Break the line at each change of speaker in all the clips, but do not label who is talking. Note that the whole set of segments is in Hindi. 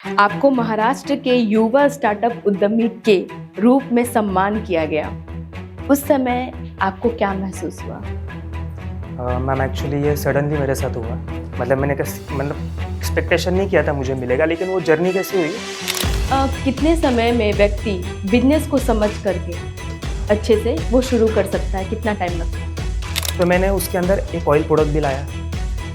आपको महाराष्ट्र के युवा स्टार्टअप उद्यमी के रूप में सम्मान किया गया। उस समय आपको क्या महसूस हुआ?
मैम एक्चुअली ये सडनली मेरे साथ हुआ। मतलब एक्सपेक्टेशन नहीं किया था मुझे मिलेगा, लेकिन वो जर्नी कैसी हुई।
कितने समय में व्यक्ति बिजनेस को समझ करके अच्छे से वो शुरू कर सकता है? कितना टाइम लगता है?
तो मैंने उसके अंदर एक ऑयल प्रोडक्ट भी लाया,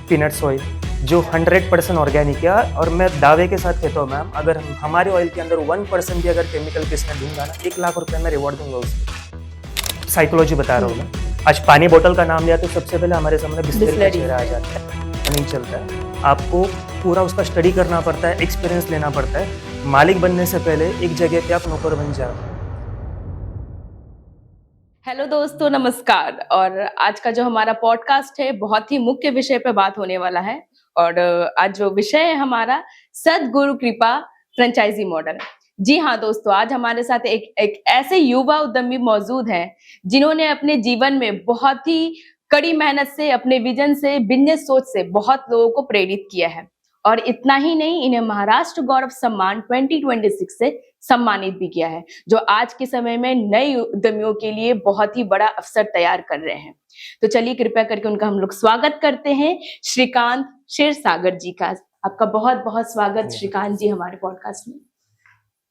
पीनट्स ऑयल, जो 100% ऑर्गेनिक है। और मैं दावे के साथ कहता हूँ मैम, अगर हमारे ऑयल के अंदर 1% भी अगर केमिकल किसने दूंगा ना, 1 लाख रुपए मैं रिवॉर्ड दूंगा उसको। साइकोलॉजी बता रहा हूँ मैं। आज पानी बोतल का नाम लिया तो सबसे पहले हमारे सामने बिस्लरी का चेहरा आ जाता है। नहीं चलता है, आपको पूरा उसका स्टडी करना पड़ता है, एक्सपीरियंस लेना पड़ता है। मालिक बनने से पहले एक जगह पे आप नौकर बन जाओ।
हेलो दोस्तों, नमस्कार। और आज का जो हमारा पॉडकास्ट है बहुत ही मुख्य विषय पे बात होने वाला है। और आज जो विषय है हमारा सद्गुरु कृपा फ्रेंचाइजी मॉडल। जी हाँ दोस्तों, आज हमारे साथ एक ऐसे युवा उद्यमी मौजूद हैं जिन्होंने अपने जीवन में बहुत ही कड़ी मेहनत से, अपने विजन से, बिजनेस सोच से बहुत लोगों को प्रेरित किया है। और इतना ही नहीं, इन्हें महाराष्ट्र गौरव सम्मान 2026 से सम्मानित भी किया है, जो आज के समय में नए उद्यमियों के लिए बहुत ही बड़ा अवसर तैयार कर रहे हैं। तो चलिए कृपया करके उनका हम लोग स्वागत करते हैं, श्रीकांत क्षीरसागर जी का। आपका बहुत बहुत स्वागत श्रीकांत जी हमारे पॉडकास्ट में।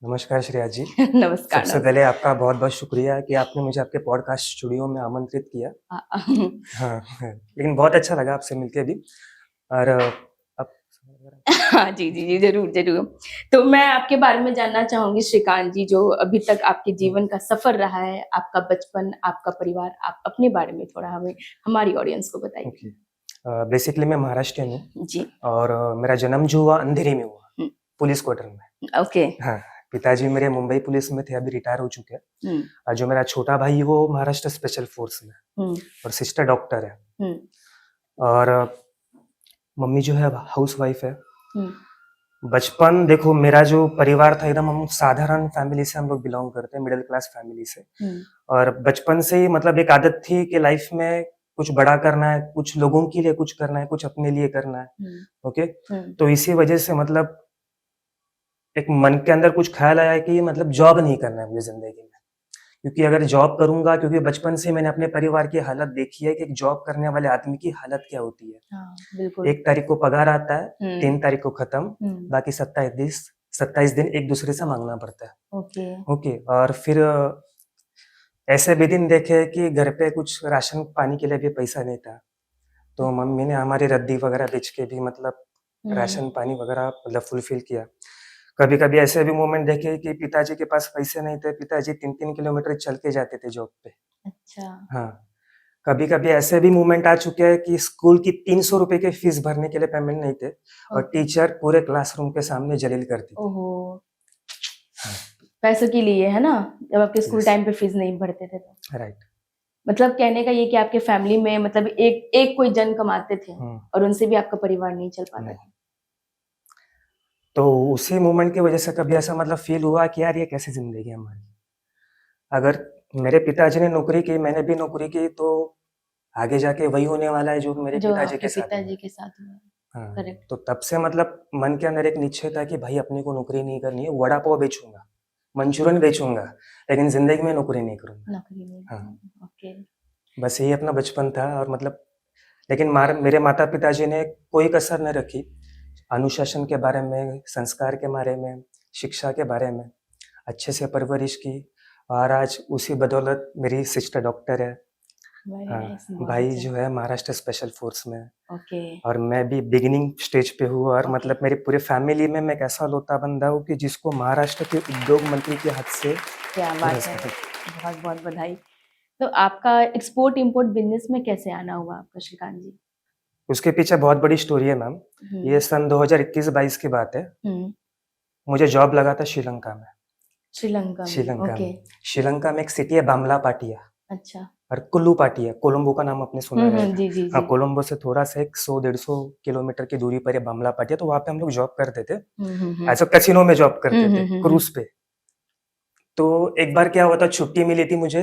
नमस्कार श्रेया जी।
नमस्कार।
सबसे पहले आपका बहुत बहुत शुक्रिया कि आपने मुझे आपके पॉडकास्ट स्टूडियो में आमंत्रित किया। हाँ, लेकिन बहुत अच्छा लगा आपसे मिलके भी। और
हाँ जी जी जी, जरूर जरूर। तो मैं आपके बारे में जानना चाहूंगी श्रीकांत जी, जो अभी तक आपके जीवन का सफर रहा है, आपका बचपन, आपका परिवार, आप अपने बारे में थोड़ा हमें, हमारी ऑडियंस को बताइए।
बेसिकली मैं महाराष्ट्रियन हूँ
जी।
और मेरा जन्म जो हुआ अंधेरी में हुआ, पुलिस क्वार्टर में।
ओके।
हाँ, पिताजी मेरे मुंबई पुलिस में थे, अभी रिटायर हो चुके हैं। और जो मेरा छोटा भाई वो महाराष्ट्र स्पेशल फोर्स में, और सिस्टर डॉक्टर है। और मम्मी जो है हाउस वाइफ है। बचपन देखो, मेरा जो परिवार था एकदम, हम साधारण फैमिली से हम लोग बिलोंग करते हैं, मिडिल क्लास फैमिली से। और बचपन से ही मतलब एक आदत थी कि लाइफ में कुछ बड़ा करना है, कुछ लोगों के लिए कुछ करना है, कुछ अपने लिए करना है। ओके। तो इसी वजह से मतलब एक मन के अंदर कुछ ख्याल आया कि मतलब जॉब नहीं करना है मुझे जिंदगी में, क्योंकि अगर जॉब करूंगा, क्योंकि बचपन से मैंने अपने परिवार की हालत देखी है कि एक जॉब करने वाले आदमी की हालत क्या होती है।
हाँ, बिल्कुल।
1 तारीख को पगार आता है, 3 तारीख को खत्म, बाकी 27 दिन एक दूसरे से मांगना पड़ता है। ओके। और फिर ऐसे भी दिन देखे कि घर पे कुछ राशन पानी के लिए भी पैसा नहीं था, तो मम्मी ने हमारी रद्दी वगैरह बेच के भी मतलब राशन पानी वगैरह मतलब फुलफिल किया। कभी कभी ऐसे भी मोमेंट देखे कि पिताजी के पास पैसे नहीं थे, पिताजी 3-3 किलोमीटर चल के जाते थे जॉब पे। अच्छा। हाँ, कभी कभी ऐसे भी मोमेंट आ चुके हैं कि स्कूल की 300 रुपए के फीस भरने के लिए पेमेंट नहीं थे, और टीचर पूरे क्लासरूम के सामने जलील करती थी। ओहो। हाँ।
पैसों के लिए, है ना, जब आपके स्कूल टाइम पे फीस नहीं भरते थे तो।
राइट।
मतलब कहने का ये कि आपके फैमिली में मतलब एक कोई जन कमाते थे और उनसे भी आपका परिवार नहीं चल पाता था।
तो उसी मोमेंट की वजह से कभी ऐसा मतलब फील हुआ कि यार ये कैसी जिंदगी है हमारी। अगर मेरे पिताजी ने नौकरी की, मैंने भी नौकरी की, तो आगे जाके वही होने वाला है जो मेरे पिताजी के साथ हुआ। हाँ, तो तब से मतलब मन के अंदर एक निश्चय था कि भाई अपने को नौकरी नहीं करनी है, वड़ा पाव बेचूंगा, मंचूरियन बेचूंगा, लेकिन जिंदगी में नौकरी नहीं करूंगा। हाँ, ओके। बस यही अपना बचपन था। और मतलब लेकिन मेरे माता पिताजी ने कोई कसर न रखी, अनुशासन के बारे में, संस्कार के बारे में, शिक्षा के बारे में अच्छे से परवरिश की। और आज उसी बदौलत मेरी सिस्टर डॉक्टर है। हाँ, भाई जो है महाराष्ट्र स्पेशल फोर्स में। और मैं भी बिगिनिंग स्टेज पे हूँ। और मतलब मेरी पूरी फैमिली में मैं एक ऐसा लौता बंदा हूँ कि जिसको महाराष्ट्र के उद्योग मंत्री के हाथ से। क्या बात है,
बहुत बहुत बधाई। तो आपका एक्सपोर्ट इंपोर्ट बिजनेस में कैसे आना हुआ आपका श्रीकांत जी?
उसके पीछे बहुत बड़ी स्टोरी है मैम। ये सन 2021-22 की बात है। मुझे जॉब लगा था श्रीलंका में। श्रीलंका में एक सिटी है बामला पाटिया। अच्छा। और कुल्लू पाटिया, कोलंबो का नाम आपने सुना है। जी जी। हाँ, कोलंबो से थोड़ा सा 100-150 किलोमीटर की दूरी पर है बामला पाटिया। तो वहां पे हम लोग जॉब करते थे, ऐसा कैसीनो में जॉब करते थे, क्रूज पे। तो एक बार क्या हुआ था, छुट्टी मिली थी मुझे,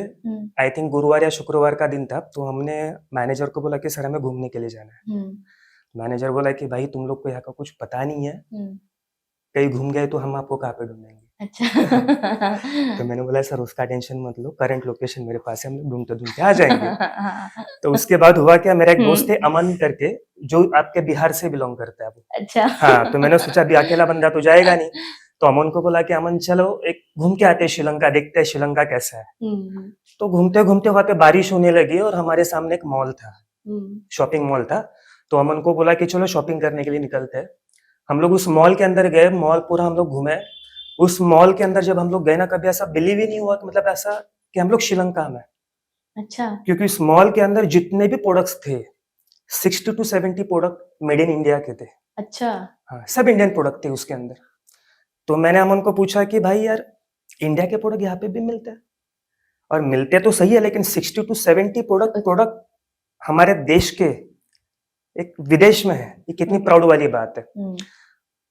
आई थिंक गुरुवार या शुक्रवार का दिन था। तो हमने मैनेजर को बोला कि सर हमें घूमने के लिए जाना है। मैनेजर बोला कि भाई तुम लोग को यहाँ का कुछ पता नहीं है, कहीं घूम गए तो हम आपको कहाँ पे ढूंढेंगे।
अच्छा।
तो मैंने बोला सर उसका टेंशन मत लो, करंट लोकेशन मेरे पास है, हम लोग ढूंढते ढूंढते आ जाएंगे। तो उसके बाद हुआ क्या, मेरा एक दोस्त है अमन करके, जो आपके बिहार से बिलोंग करता है वो।
अच्छा।
हाँ, तो मैंने सोचा अभी अकेला बंदा तो जाएगा नहीं, तो अमन को बोला कि अमन चलो एक घूम के आते हैं श्रीलंका, देखते हैं श्रीलंका कैसा है। तो घूमते घूमते वहां पे बारिश होने लगी और हमारे सामने एक मॉल था, शॉपिंग मॉल था। तो अमन को बोला कि चलो शॉपिंग करने के लिए निकलते हैं। हम लोग उस मॉल के अंदर गए, मॉल पूरा हम लोग घूमे। उस मॉल के अंदर जब हम लोग गए ना, कभी ऐसा बिलीव ही नहीं हुआ कि मतलब ऐसा कि हम लोग श्रीलंका में।
अच्छा।
क्योंकि इस मॉल के अंदर जितने भी प्रोडक्ट्स थे 60 to 70 product made in India के थे।
अच्छा।
हाँ, सब इंडियन प्रोडक्ट थे उसके अंदर। तो मैंने अमन को पूछा कि भाई यार इंडिया के प्रोडक्ट यहाँ पे भी मिलते हैं, और मिलते तो सही है लेकिन 60 to 70 प्रोडक्ट हमारे देश के एक विदेश में है, ये कितनी प्राउड वाली बात है।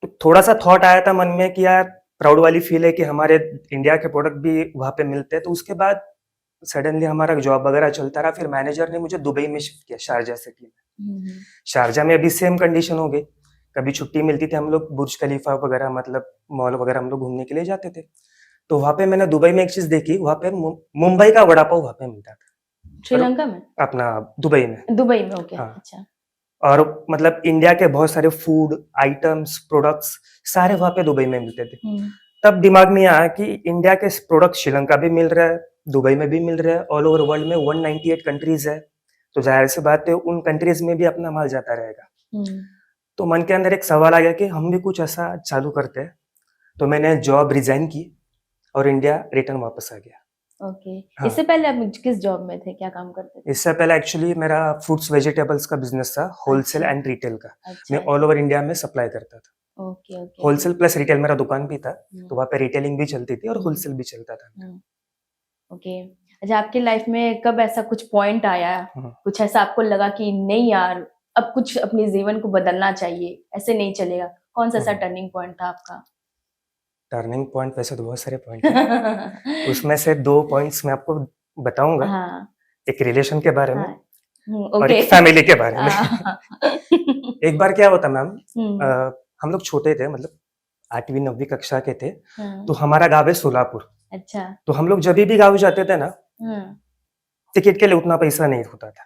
तो थोड़ा सा थॉट आया था मन में कि यार प्राउड वाली फील है कि हमारे इंडिया के प्रोडक्ट भी वहां पे मिलते हैं। तो उसके बाद सडनली हमारा जॉब वगैरह चलता रहा, फिर मैनेजर ने मुझे दुबई में शिफ्ट किया, शारजा सिटी में। शारजा में अभी सेम कंडीशन हो गई, कभी छुट्टी मिलती थी हम लोग बुर्ज खलीफा वगैरह मतलब मॉल वगैरह हम लोग घूमने के लिए जाते थे। तो वहां पे मैंने दुबई में एक चीज देखी, वहां पे मुंबई का वड़ा पाव वहां पे मिलता था।
श्रीलंका में?
अपना दुबई में।
दुबई में, ओके।
हाँ।
अच्छा।
और मतलब इंडिया के बहुत सारे फूड आइटम्स प्रोडक्ट्स सारे वहां पे दुबई में मिलते थे। तब दिमाग में आया कि इंडिया के प्रोडक्ट श्रीलंका भी मिल रहा है, दुबई में भी मिल रहा है, ऑल ओवर वर्ल्ड में 198 कंट्रीज है, तो जाहिर सी बात है उन कंट्रीज में भी अपना माल जाता रहेगा। तो मन के अंदर एक सवाल आ गया कि हम भी कुछ ऐसा चालू करते हैं। तो मैंने जॉब रिजाइन की और इंडिया रिटर्न वापस आ गया।
ओके।
हाँ।
इससे पहले आप किस जॉब में थे, क्या काम करते थे?
इससे पहले एक्चुअली मेरा फ्रूट्स वेजिटेबल्स का बिजनेस था, होलसेल
अच्छा।
एंड रिटेल का।
अच्छा।
मैं ऑल ओवर इंडिया में सप्लाई करता था।
Okay okay.
Wholesale plus retail मेरा दुकान भी था, तो वहाँ पे रिटेलिंग भी चलती थी और होलसेल भी चलता था।
ओके। अच्छा, आपकी लाइफ में कब ऐसा कुछ पॉइंट आया, कुछ ऐसा आपको लगा कि नहीं यार अब कुछ अपने जीवन को बदलना चाहिए, ऐसे नहीं चलेगा? कौन सा ऐसा टर्निंग पॉइंट था आपका?
टर्निंग पॉइंट वैसे तो बहुत सारे पॉइंट हैं। उसमें से 2 पॉइंट्स मैं आपको बताऊंगा।
हाँ।
एक रिलेशन के बारे में
हाँ।
और
ओके।
एक फैमिली के बारे में। एक बार क्या होता मैम, हम लोग छोटे थे, मतलब 8वीं 9वीं कक्षा के थे। तो हमारा गाँव है सोलापुर।
अच्छा।
तो हम लोग जब भी गाँव जाते थे ना, टिकट के लिए उतना पैसा नहीं होता था।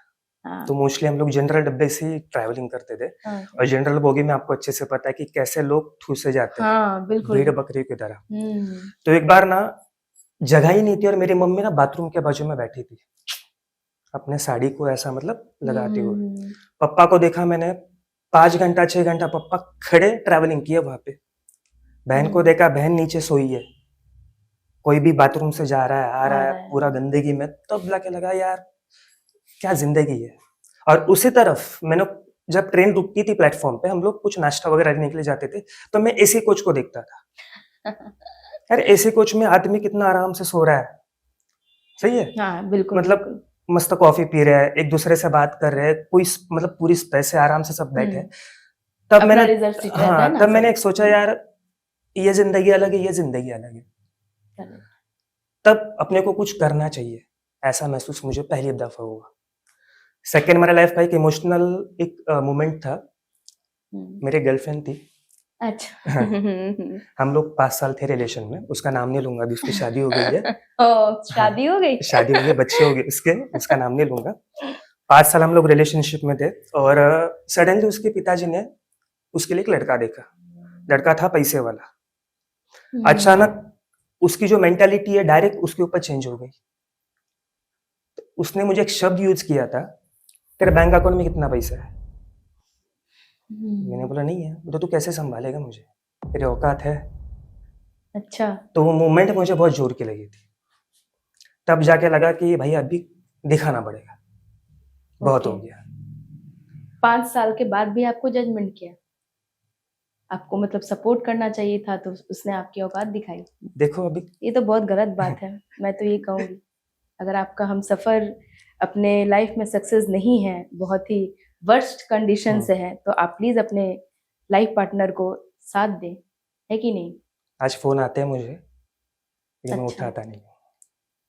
तो मोस्टली हम लोग जनरल डब्बे से ट्रैवलिंग करते थे। और जनरल बोगी में आपको अच्छे से पता है कि कैसे लोग ठूसे जाते हैं, भेड़ बकरी की तरह। तो एक बार ना जगह ही नहीं थी और मेरी मम्मी ना बाथरूम के बाजू में बैठी थी, अपने साड़ी को ऐसा मतलब लगाते हुए। पप्पा को देखा मैंने, 5 घंटा 6 घंटा पप्पा खड़े ट्रैवलिंग किए वहां पे। बहन को देखा, बहन नीचे सोई है, कोई भी बाथरूम से जा रहा है आ रहा है पूरा गंदगी में। तब जाके लगा यार क्या जिंदगी है। और उसी तरफ मैंने, जब ट्रेन रुकती थी प्लेटफॉर्म पे, हम लोग कुछ नाश्ता वगैरह लेने के लिए जाते थे, तो मैं एसी कोच को देखता था। यार एसी कोच में आदमी कितना आराम से सो रहा है, सही है।
हाँ, बिल्कुल।
मतलब मस्त कॉफी पी रहे हैं, एक दूसरे से बात कर रहे हैं, कोई मतलब पूरी तरह से आराम से सब बैठे हैं। तब मैंने तब मैंने एक सोचा यार ये जिंदगी अलग है, ये जिंदगी अलग है। तब अपने को कुछ करना चाहिए, ऐसा महसूस मुझे पहली दफा हुआ। सेकेंड मेरा लाइफ का एक इमोशनल एक मोमेंट था। मेरी गर्लफ्रेंड थी।
अच्छा।
हाँ। हम लोग 5 साल थे रिलेशन में, उसका नाम नहीं लूंगा, अभी उसकी शादी हो गई है।
शादी हो गई?
शादी हो गई, बच्चे हो गए उसके, उसका नाम नहीं लूंगा। 5 साल हम लोग रिलेशनशिप में थे और सडनली उसके पिताजी ने उसके लिए एक लड़का देखा। लड़का था पैसे वाला। अचानक उसकी जो मेंटालिटी है डायरेक्ट उसके ऊपर चेंज हो गई। तो उसने मुझे एक शब्द यूज किया था, तेरे बैंक अकाउंट में कितना पैसा है? मैंने बोला नहीं है। तो तू कैसे संभालेगा मुझे, तेरी औकात है?
अच्छा। तो
वो मोमेंट मुझे बहुत जोर की लगी थी। तब जाके लगा कि भाई अभी दिखाना पड़ेगा, बहुत हो गया।
5 साल के बाद भी आपको जजमेंट किया? आपको मतलब सपोर्ट करना चाहिए था, तो उसने आपकी औकात दिखाई। देखो अभी ये तो बहुत गलत बात है। मैं तो ये कहूंगी अगर आपका हम सफर अपने लाइफ में सक्सेस नहीं है, बहुत ही वर्स्ट कंडीशन से है, तो आप प्लीज अपने लाइफ पार्टनर को साथ दें, है कि नहीं? आज फोन आते हैं मुझे लेकिन अच्छा। उठाता नहीं हूँ।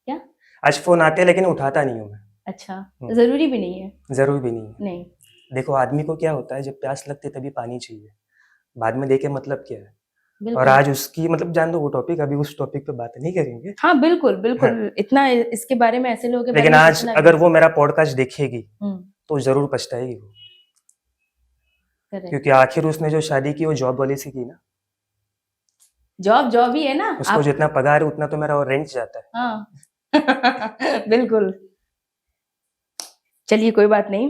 क्या? आज फोन आते हैं लेकिन उठाता नहीं हूँ मैं। अच्छा, जरूरी भी नहीं है। जरूरी भी नहीं है। नहीं, देखो आदमी को क्या होता है, जब प्यास लगती है तभी पानी चाहिए, बाद में देके मतलब क्या है।
और
बिल्कुल
आज उसकी मतलब जान दो वो टॉपिक, अभी उस टॉपिक पे बात नहीं करेंगे।
हाँ बिल्कुल
हाँ,
बिल्कुल इतना इसके बारे में, ऐसे लोगों के बारे
लेकिन
में
आज
सोचना भी
अगर
नहीं
वो मेरा पॉडकास्ट देखेगी
हम्म
तो जरूर पछताएगी वो,
करेक्ट।
क्योंकि आखिर उसने जो शादी की वो जॉब वाली से की ना।
जॉब जॉब ही है ना
उसको
आप।
जितना पगार है उतना तो मेरा और रेंट जाता है।
हाँ बिल्कुल। चलिए कोई बात नहीं।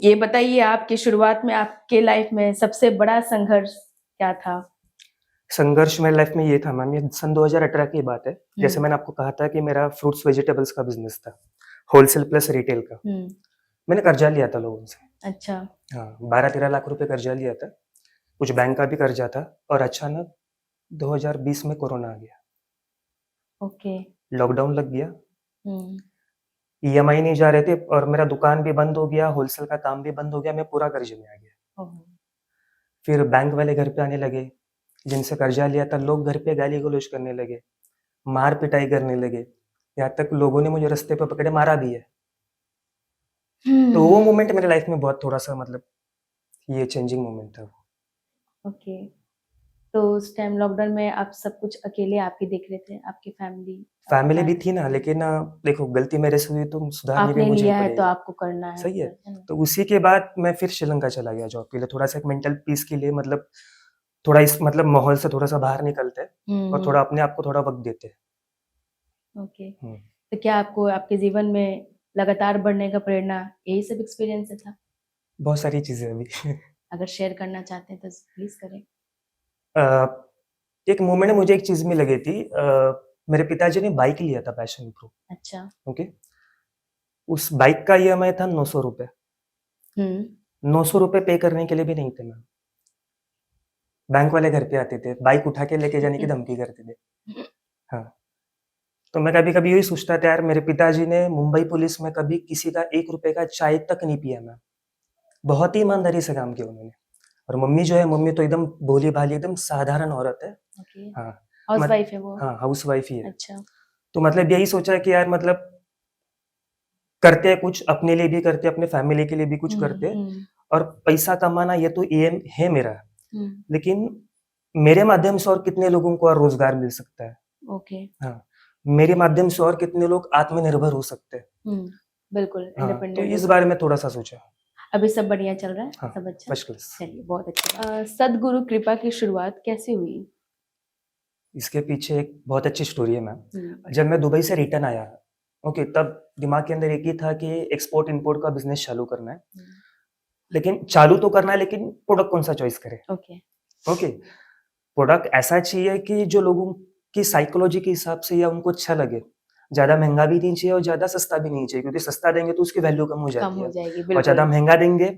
ये बताइए आपकी शुरुआत में आपके लाइफ में सबसे बड़ा संघर्ष क्या था?
संघर्ष मेरी लाइफ में ये था मैम, ये सन 2018 की बात है। जैसे
हम्म
मैंने आपको कहा था कि मेरा फ्रूट्स वेजिटेबल्स का बिजनेस था, होलसेल प्लस रिटेल का।
हम्म
मैंने कर्जा लिया था लोगों से।
अच्छा
हाँ, 12-13 लाख रुपए कर्जा लिया था। कुछ बैंक का भी कर्जा था और अचानक 2020 में कोरोना आ गया,
ओके
लॉकडाउन लग गया,
हम्म
ईएमआई नहीं जा रहे थे और मेरा दुकान भी बंद हो गया, होलसेल का काम भी बंद हो गया, मैं पूरा कर्जे में आ गया।
ओह,
फिर बैंक वाले घर पे आने लगे, जिनसे कर्जा लिया था लोग घर पे गाली गलौज करने लगे, मार पिटाई करने लगे, यहाँ तक लोगों ने मुझे रास्ते पे पकड़े मारा भी है। तो वो
हम्म
मोमेंट मेरे लाइफ में बहुत थोड़ा सा मतलब ये चेंजिंग मोमेंट था वो।
ओके। तो उस टाइम लॉकडाउन में आप सब कुछ अकेले आप ही देख रहे थे, आपकी फैमिली
फैमिली भी थी ना, लेकिन देखो गलती मेरे से हुई तो सुधारनी भी
आपने
मुझे ही
लिया है तो
पड़ेगी।
आपको करना है
सही है।
फिर, है ना?
तो उसी के बाद मैं फिर श्रीलंका चला गया जॉब के लिए, थोड़ा सा एक मेंटल पीस के लिए, मतलब थोड़ा इस मतलब माहौल से थोड़ा सा बाहर निकलते हैं और थोड़ा अपने आप को थोड़ा वक्त देते हैं।
ओके।
हम्म।
तो क्या आपको आपके जीवन में लगातार बढ़ने का प्रेरणा यही सब एक्सपीरियंस से था?
बहुत सारी चीजें अभी
अगर शेयर करना चाहते हैं तो प्लीज करें।
अ, एक मोमेंट में मुझे एक चीज में लगी थी, मेरे पिताजी ने बाइक लिया था पैशन प्रो।
अच्छा
ओके, उस बाइक का ईएमआई था 900 रुपए।
हम्म
900 रुपए पे करने के लिए भी नहीं थे मैम। बैंक वाले घर पे आते थे, बाइक उठा के लेके जाने की धमकी करते थे। हाँ, तो मैं कभी कभी यही सोचता था यार, मेरे पिताजी ने मुंबई पुलिस में कभी किसी का 1 रुपए का चाय तक नहीं पिया मैम, बहुत ही ईमानदारी से काम किया उन्होंने। और मम्मी जो है, मम्मी तो एकदम भोली भाली एकदम साधारण औरत है।
ओके।
हाँ,
हाउस
मत
वाइफ है वो?
हाँ, हाउस वाइफ ही है।
अच्छा
तो मतलब यही सोचा कि यार मतलब करते हैं कुछ, अपने लिए भी करते हैं, अपने फैमिली के लिए भी कुछ करते हैं।
हम्म
और पैसा कमाना ये तो एम है मेरा,
हम्म
लेकिन मेरे माध्यम से और कितने लोगों को और रोजगार मिल सकता है।
ओके
हाँ, मेरे माध्यम से और कितने लोग आत्मनिर्भर हो सकते हैं।
बिल्कुल
हाँ, तो
इंडिपेंडेंट
इस
हो
बारे
सकते
में थोड़ा सा सोचा।
हैं। अभी सब बढ़िया चल रहा है?
हाँ,
सब अच्छा?
First class.
चलिए बहुत अच्छा। सदगुरु कृपा की शुरुआत कैसे हुई?
इसके पीछे एक बहुत अच्छी स्टोरी है मैम।
हम्म
जब मैं दुबई से रिटर्न आया, ओके, तब दिमाग के अंदर एक ही था कि एक्सपोर्ट इंपोर्ट का बिजनेस चालू करना है। लेकिन चालू तो करना है, लेकिन प्रोडक्ट कौन सा चॉइस करें।
ओके
ओके, प्रोडक्ट ऐसा चाहिए कि जो लोगों की साइकोलॉजी के हिसाब से या उनको अच्छा लगे। ज्यादा महंगा भी नहीं चाहिए और ज्यादा सस्ता भी नहीं चाहिए, क्योंकि सस्ता देंगे तो उसकी वैल्यू कम हो
कम
जाती
हो
है,
जाएगी
और ज्यादा
बिल्कुल।
महंगा देंगे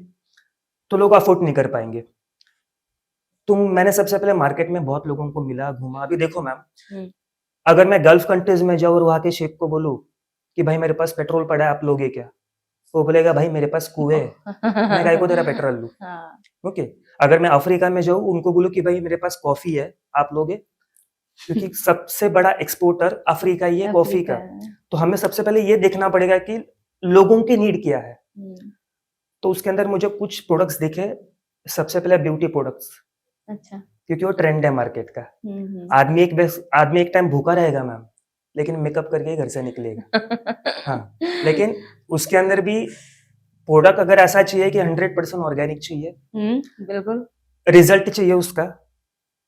तो लोग अफोर्ड नहीं कर पाएंगे। तो मैंने सबसे पहले मार्केट में बहुत लोगों को मिला, घूमा। अभी देखो मैम,
हम्म
अगर मैं गल्फ कंट्रीज में जाऊँ और वहाँ के शेख को बोलूँ कि भाई मेरे पास पेट्रोल पड़ा है, आप लोगे क्या? वो बोलेगा भाई मेरे पास कुएं है, मैं काहे को तेरा पेट्रोल लूँ।
हाँ
ओके, अगर मैं अफ्रीका में जाऊँ, उनको बोलूँ कि भाई मेरे पास कॉफी है, आप लोगे? क्योंकि सबसे बड़ा एक्सपोर्टर अफ्रीका ही है कॉफी
अफ्रीका
का। तो हमें सबसे पहले ये देखना पड़ेगा कि लोगों की नीड क्या है।
हम्म,
तो उसके अंदर मुझे कुछ प्रोडक्ट्स दिखे। सबसे पहले ब्यूटी प्रोडक्ट्स,
अच्छा
क्योंकि वो ट्रेंड है मार्केट का।
हम्म
आदमी एक टाइम भूखा रहेगा मैम, लेकिन मेकअप करके ही घर से निकलेगा। हाँ, लेकिन उसके अंदर भी प्रोडक्ट अगर ऐसा चाहिए कि 100% ऑर्गेनिक चाहिए,
बिल्कुल
रिजल्ट चाहिए उसका,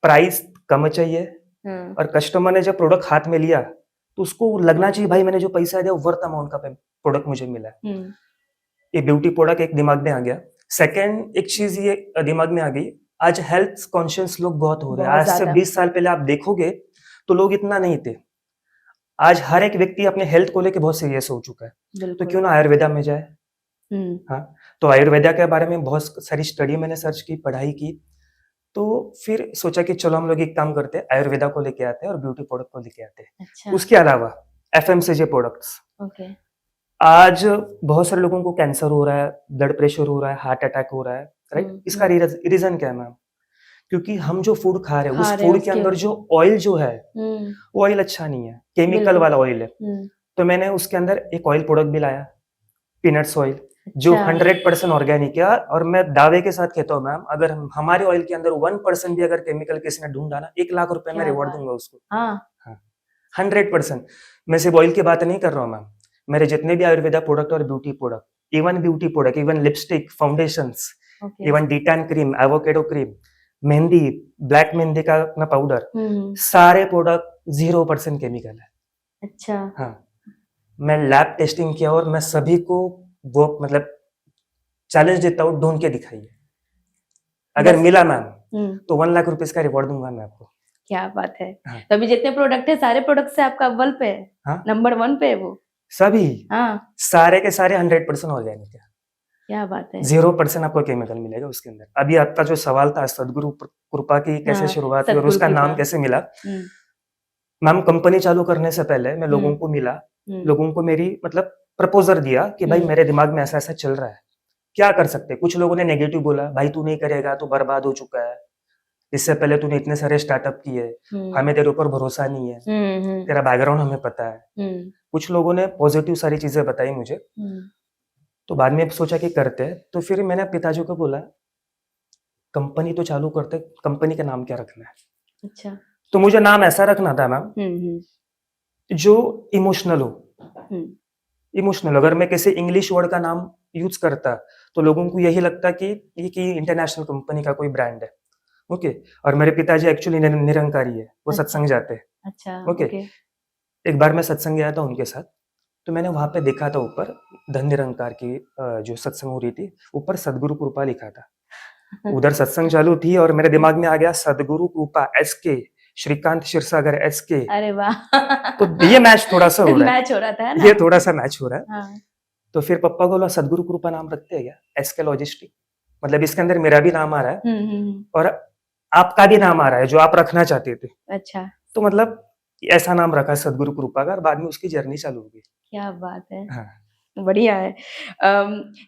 प्राइस कम चाहिए,
हाँ
और कस्टमर ने जब प्रोडक्ट हाथ में लिया तो उसको लगना चाहिए भाई मैंने जो पैसा दिया वर्थ अमाउंट का प्रोडक्ट मुझे मिला है।
हम्म
ये ब्यूटी प्रोडक्ट एक दिमाग में आ गया। सेकंड एक चीज ये दिमाग में आ गई, आज हेल्थ कॉन्शियस लोग बहुत हो रहे हैं।
बहुत
आज से
ज्यादा
20 साल पहले आप देखोगे तो लोग इतना नहीं थे। आज हर एक व्यक्ति अपने हेल्थ को लेके बहुत सीरियस हो चुका है। तो
बिल्कुल
क्यों ना आयुर्वेदा में जाए।
हम्म
हाँ, तो आयुर्वेदा के बारे में बहुत सारी स्टडी मैंने सर्च की, पढ़ाई की। तो फिर सोचा कि चलो हम लोग एक काम करते हैं, आयुर्वेदा को लेके आते हैं और ब्यूटी प्रोडक्ट को लेके आते हैं।
अच्छा
उसके अलावा एफएमसीजी प्रोडक्ट्स।
ओके
आज बहुत सारे लोगों को कैंसर हो रहा है, ब्लड प्रेशर हो रहा है, हार्ट अटैक हो रहा है, राइट? इसका रीजन क्या है मैम? क्योंकि हम जो फूड खा रहे हैं उस फूड के अंदर जो ऑयल जो है वो ऑयल अच्छा नहीं है, केमिकल
बिल्कुल
वाला ऑयल है। तो मैंने उसके अंदर एक ऑयल प्रोडक्ट भी लाया, पीनट्स ऑयल, जो
अच्छा
100% ऑर्गेनिक है। और मैं दावे के साथ कहता हूँ मैम, अगर हमारे ऑयल के अंदर 1% भी अगर केमिकल किसी ने ढूंढा ना, 1 लाख रुपए में
क्या
रिवॉर्ड
बात।
दूंगा उसको।
हाँ
100%। मैं सिर्फ ऑयल की बात नहीं कर रहा हूँ मैम, मेरे जितने भी आयुर्वेदा प्रोडक्ट और beauty product, beauty product, even lipstick, foundations,
okay
even detan cream, avocado cream, mehndi, black mehndi का अपना पाउडर,
हम्म
सारे प्रोडक्ट 0% केमिकल है।
अच्छा
हाँ, मैं लैब टेस्टिंग किया और मैं सभी को वो मतलब चैलेंज देता हूँ, ढूंढ के दिखाइए। अगर
बस
मिला मैम
हम्म
तो 1 लाख रुपीज का रिवॉर्ड दूंगा मैं आपको।
क्या बात है।
हाँ
तो अभी जितने प्रोडक्ट है सारे प्रोडक्ट से आपका अव्वल पे है,
हाँ,
नंबर 1 पे है वो।
सभी
हाँ
सारे के सारे 100% ऑर्गेनिक है।
क्या बात है।
0% आपको केमिकल मिलेगा उसके अंदर। अभी आपका जो सवाल था सदगुरु कृपा की कैसे
हाँ
शुरुआत हुई और
सदगुरु
उसका
कृपा।
नाम कैसे मिला।
हम्म
मैम कंपनी चालू करने से पहले मैं लोगों को मिला,
हम्म
लोगों को मेरी मतलब प्रपोजल दिया कि भाई मेरे दिमाग में ऐसा ऐसा चल रहा है, क्या कर सकते हैं। कुछ लोगों ने नेगेटिव बोला, भाई तू नहीं करेगा तो बर्बाद हो चुका है, इससे पहले तूने इतने सारे स्टार्टअप किए, हमें तेरे ऊपर भरोसा नहीं है, तेरा बैकग्राउंड हमें पता है। कुछ लोगों ने पॉजिटिव सारी चीजें बताई मुझे, तो बाद में सोचा कि करते हैं। तो फिर मैंने पिताजी को बोला कंपनी तो चालू करते, कंपनी का नाम क्या रखना है।
अच्छा
तो मुझे नाम ऐसा रखना था मैम जो इमोशनल हो। इमोशनल, अगर मैं किसी इंग्लिश वर्ड का नाम यूज करता तो लोगों को यही लगता कि ये इंटरनेशनल कंपनी का कोई ब्रांड है। ओके, और मेरे पिताजी एक्चुअली निरंकारी है, वो
अच्छा
सत्संग जाते हैं।
अच्छा
ओके,
ओके
एक बार मैं सत्संग गया था उनके साथ, तो मैंने वहां पे देखा था ऊपर धन निरंकार की जो सत्संग हो रही थी, ऊपर सदगुरु कृपा लिखा था। उधर सत्संग चालू थी और मेरे दिमाग में आ गया सदगुरु कृपा SK, श्रीकांत क्षीरसागर SK।
अरे वाह
तो ये मैच थोड़ा सा हो रहा है,
मैच हो रहा था है ना।
ये थोड़ा सा मैच हो रहा है।
हाँ
तो फिर पप्पा को बोला सदगुरु कृपा नाम रखते हैं क्या, SK लॉजिस्टिक, मतलब इसके अंदर मेरा भी नाम आ रहा है और आपका भी नाम आ रहा है जो आप रखना चाहते थे।
अच्छा
तो मतलब ऐसा नाम रखा सदगुरु कृपा का, और बाद में उसकी जर्नी चालू हो गई।
क्या बात है।
हाँ,
बढ़िया है।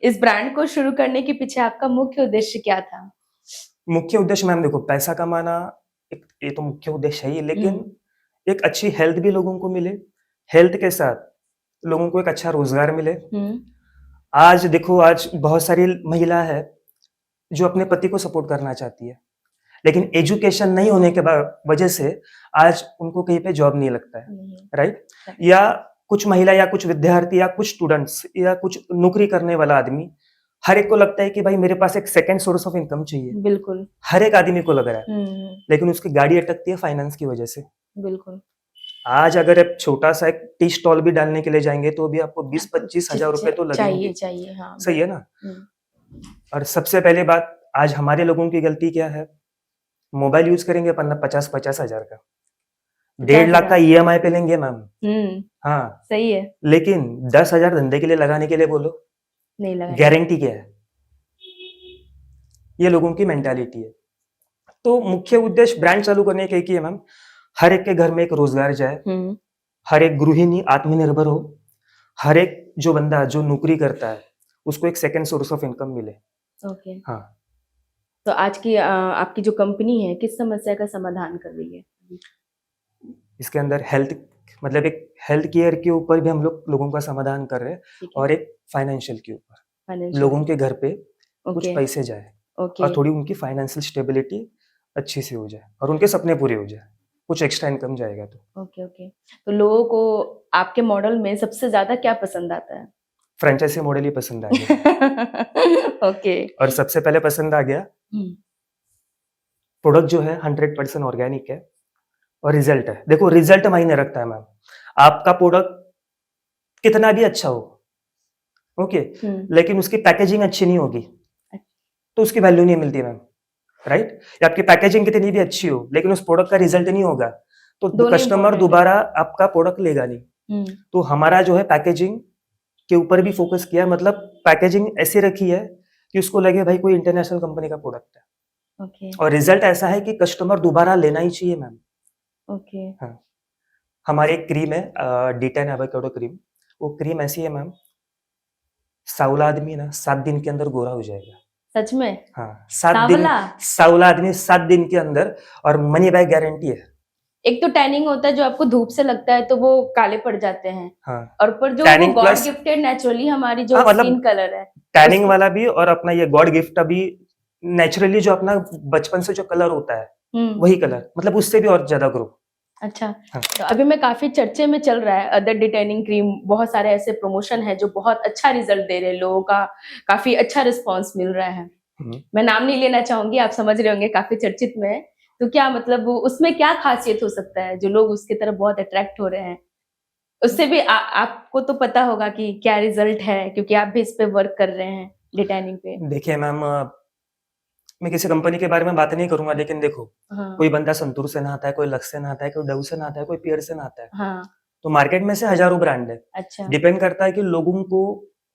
इस ब्रांड को शुरू करने के पीछे आपका मुख्य उद्देश्य क्या था।
मुख्य उद्देश्य मैम देखो पैसा कमाना, एक ये तो मुख्य उद्देश्य है ही, लेकिन एक अच्छी हेल्थ भी लोगों को मिले, हेल्थ के साथ लोगों को एक अच्छा रोजगार मिले। आज देखो, आज बहुत सारी महिला है जो अपने पति को सपोर्ट करना चाहती है, लेकिन एजुकेशन नहीं होने के वजह से आज उनको कहीं पे जॉब नहीं लगता है, राइट। या कुछ महिला या कुछ विद्यार्थी या कुछ स्टूडेंट्स या कुछ नौकरी करने वाला आदमी, हर एक को लगता है कि भाई मेरे पास एक सेकंड सोर्स ऑफ इनकम चाहिए,
बिल्कुल
हर एक आदमी को लग रहा है, लेकिन उसकी गाड़ी अटकती है फाइनेंस की वजह से।
बिल्कुल
आज अगर आप छोटा सा एक टी स्टॉल भी डालने के लिए जाएंगे तो भी आपको 20-25 हजार रुपए तो लगेंगे,
चाहिए हाँ
सही है ना। और सबसे पहले बात, आज हमारे लोगों की गलती क्या है, मोबाइल यूज करेंगे 50-50 हजार का, 1.5 लाख का EMI पे लेंगे मैम। हाँ
सही है,
लेकिन 10 हजार धंधे के लिए लगाने के लिए बोलो,
नहीं लगा,
गारंटी क्या है। ये लोगों की मेंटालिटी है। तो मुख्य उद्देश्य ब्रांड चालू करने का एक ही है मैम, हर एक के घर में एक रोजगार जाए, हर एक गृहिणी आत्मनिर्भर हो, हर एक जो बंदा जो नौकरी करता है उसको एक सेकंड सोर्स ऑफ इनकम मिले।
ओके
हाँ,
तो आज की आपकी जो कंपनी है किस समस्या का समाधान कर रही है।
इसके अंदर हेल्थ, मतलब एक हेल्थ केयर के ऊपर भी हम लोग लोगों का समाधान कर रहे हैं, और एक फाइनेंशियल के ऊपर लोगों के घर पे कुछ पैसे जाए और थोड़ी उनकी फाइनेंशियल स्टेबिलिटी अच्छी से हो जाए और उनके सपने पूरे हो जाए, कुछ एक्स्ट्रा इनकम जाएगा तो।
ओके ओके, तो लोगों को आपके मॉडल में सबसे ज्यादा क्या पसंद आता है।
फ्रेंचाइजी मॉडल ही पसंद आ गया।
ओके
और सबसे पहले पसंद आ गया प्रोडक्ट जो है 100% ऑर्गेनिक है और रिजल्ट है। देखो रिजल्ट मायने रखता है मैम, आपका प्रोडक्ट कितना भी अच्छा हो, ओके, लेकिन उसकी पैकेजिंग अच्छी नहीं होगी तो उसकी वैल्यू नहीं मिलती मैम, राइट। या आपकी पैकेजिंग कितनी भी अच्छी हो लेकिन उस प्रोडक्ट का रिजल्ट नहीं होगा तो कस्टमर दोबारा आपका प्रोडक्ट लेगा नहीं। तो हमारा जो है पैकेजिंग के ऊपर भी फोकस किया, मतलब पैकेजिंग ऐसी रखी है कि उसको लगे भाई कोई इंटरनेशनल कंपनी का प्रोडक्ट है। और रिजल्ट ऐसा है कि कस्टमर दोबारा लेना ही चाहिए मैम। हाँ, हमारी एक क्रीम है D10 एवोकाडो क्रीम, वो क्रीम ऐसी है मैम, सावला आदमी ना 7 दिन के अंदर गोरा हो जाएगा।
सच में?
हाँ, 7 दिन, सावला आदमी 7 दिन के अंदर, और मनी बैक गारंटी है।
एक तो टैनिंग होता है जो आपको धूप से लगता है तो वो काले पड़ जाते हैं,
हाँ
और पर जो
tanning
God
plus,
gifted naturally हमारी जो
हाँ मतलब
स्किन कलर है
टैनिंग
उसको,
वाला भी और अपना ये गॉड गिफ्ट अभी नेचुरली जो अपना बचपन से जो कलर होता है वही कलर, मतलब उससे भी और ज्यादा ग्रो।
अच्छा।
हाँ
तो अभी मैं काफी चर्चे में चल रहा है अदर डिटेनिंग क्रीम, बहुत सारे ऐसे प्रमोशन है जो बहुत अच्छा रिजल्ट दे रहे हैं, लोगों का काफी अच्छा रिस्पॉन्स मिल रहा है। मैं नाम नहीं लेना चाहूंगी, आप समझ रहे होंगे, काफी चर्चित में है। तो क्या मतलब उसमें क्या खासियत हो सकता है जो लोग उसकी तरफ बहुत अट्रैक्ट हो रहे हैं? उससे भी आपको तो पता होगा कि क्या रिजल्ट है, क्योंकि आप भी इस पे वर्क कर रहे हैं डिटेनिंग पे।
देखिए मैम, मैं किसी कंपनी के बारे में बात नहीं करूंगा, लेकिन देखो
हाँ
कोई बंदा संतूर से नहाता है, कोई लक्स से नहाता है, कोई डव से नहाता है, कोई पियर से नहाता है।
हाँ।
तो मार्केट में से हजारों ब्रांड है,
अच्छा।
डिपेंड करता है कि लोगों को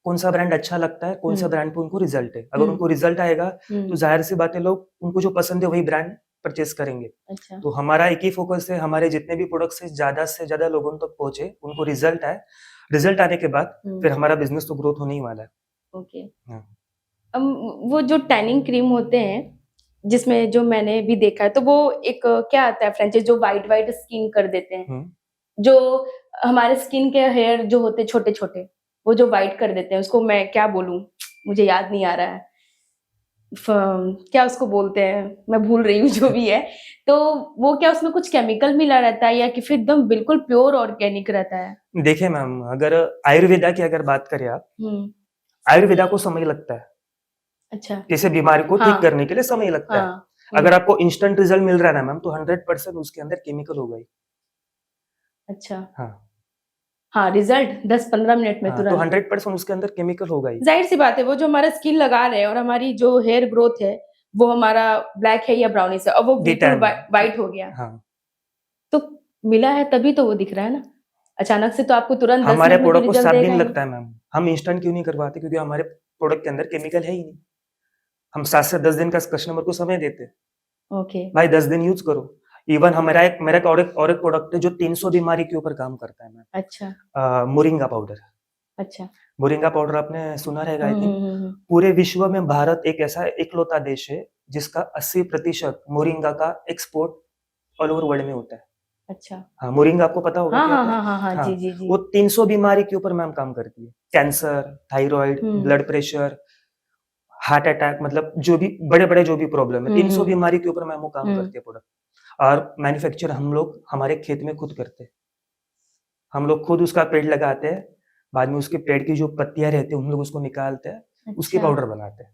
कौन सा ब्रांड अच्छा लगता है, कौन सा ब्रांड पे उनको रिजल्ट है। अगर उनको रिजल्ट आएगा तो जाहिर सी बात है लोग उनको जो पसंद है वही ब्रांड परचेज करेंगे।
अच्छा।
तो हमारा एक ही फोकस है, हमारे जितने भी प्रोडक्ट्स है से ज्यादा लोगों तक पहुंचे, उनको रिजल्ट आए। रिजल्ट आने के बाद फिर हमारा बिजनेस तो ग्रोथ होने ही वाला है।
ओके।
हाँ।
अब वो जो टैनिंग क्रीम होते हैं जिसमें जो मैंने भी देखा है, तो वो एक क्या आता है फ्रेंचाइज जो वाइट वाइट स्किन कर देते हैं, जो हमारे स्किन के हेयर जो होते हैं छोटे छोटे, वो जो वाइट कर देते हैं, उसको मैं क्या बोलूं, मुझे याद नहीं आ रहा है, क्या उसको बोलते हैं, मैं भूल रही हूँ जो भी है। तो वो क्या उसमें कुछ केमिकल मिला रहता है या कि फिर एकदम बिल्कुल प्योर ऑर्गेनिक रहता है?
देखिए मैम, अगर आयुर्वेदा की अगर बात करें आप, आयुर्वेदा को समय लगता है,
अच्छा।
किसी बीमारी को ठीक करने के लिए समय लगता है। अगर आपको इंस्टेंट रिजल्ट मिल रहा है ना मैम, तो 100% उसके अंदर केमिकल होगा ही।
अच्छा।
हाँ
हाँ, रिजल्ट 10-15 मिनट में
हाँ, तो
तुरंत।
100% उसके अंदर केमिकल होगा ही।
जाहिर सी बात है, वो जो हमारा स्किन लगा रहे हैं और हमारी जो हेयर ग्रोथ है वो हमारा ब्लैक है या ब्राउनिश है, और वो बिल्कुल
डिटैन,
वाइट हो गया,
हाँ
तो मिला है तभी तो वो दिख रहा है ना। अचानक से तो आपको तुरंत 10
हमारे
मिनट में तो
प्रोडक्ट को
रिजल्ट
7
देगा
दिन
ही
लगता
नहीं।
है मैम। हम इंस्टेंट क्यों नहीं करवाते? क्योंकि हमारे प्रोडक्ट के अंदर केमिकल है ही नहीं। हम 7 से 10 दिन का कस्टमर को समय देते हैं,
ओके।
भाई 10 दिन यूज करो। इवन हमारा एक मेरा और एक प्रोडक्ट है जो 300 बीमारी के ऊपर काम करता है मैम।
अच्छा।
Moringa powder.
अच्छा।
मोरिंगा पाउडर आपने सुना रहेगा आई थिंक। पूरे विश्व में भारत एक ऐसा इकलौता देश है जिसका 80% मोरिंगा का एक्सपोर्ट ऑल ओवर वर्ल्ड में होता है।
अच्छा।
हाँ, मोरिंगा आपको पता होगा
हाँ
क्या
हाँ
होता है?
हाँ हाँ हाँ, जी जी जी।
वो 300 बीमारी के ऊपर मैम काम करती है। Cancer, thyroid, blood pressure, heart attack, मतलब जो भी बड़े बड़े जो भी प्रॉब्लम है, 300 बीमारी के ऊपर मैम वो काम करती है प्रोडक्ट। और मैन्युफैक्चर हम लोग हमारे खेत में खुद करते हैं। हम लोग खुद उसका पेड़ लगाते हैं, बाद में उसके पेड़ की जो पत्तियां रहती है हम लोग उसको निकालते हैं, उसकी पाउडर बनाते हैं।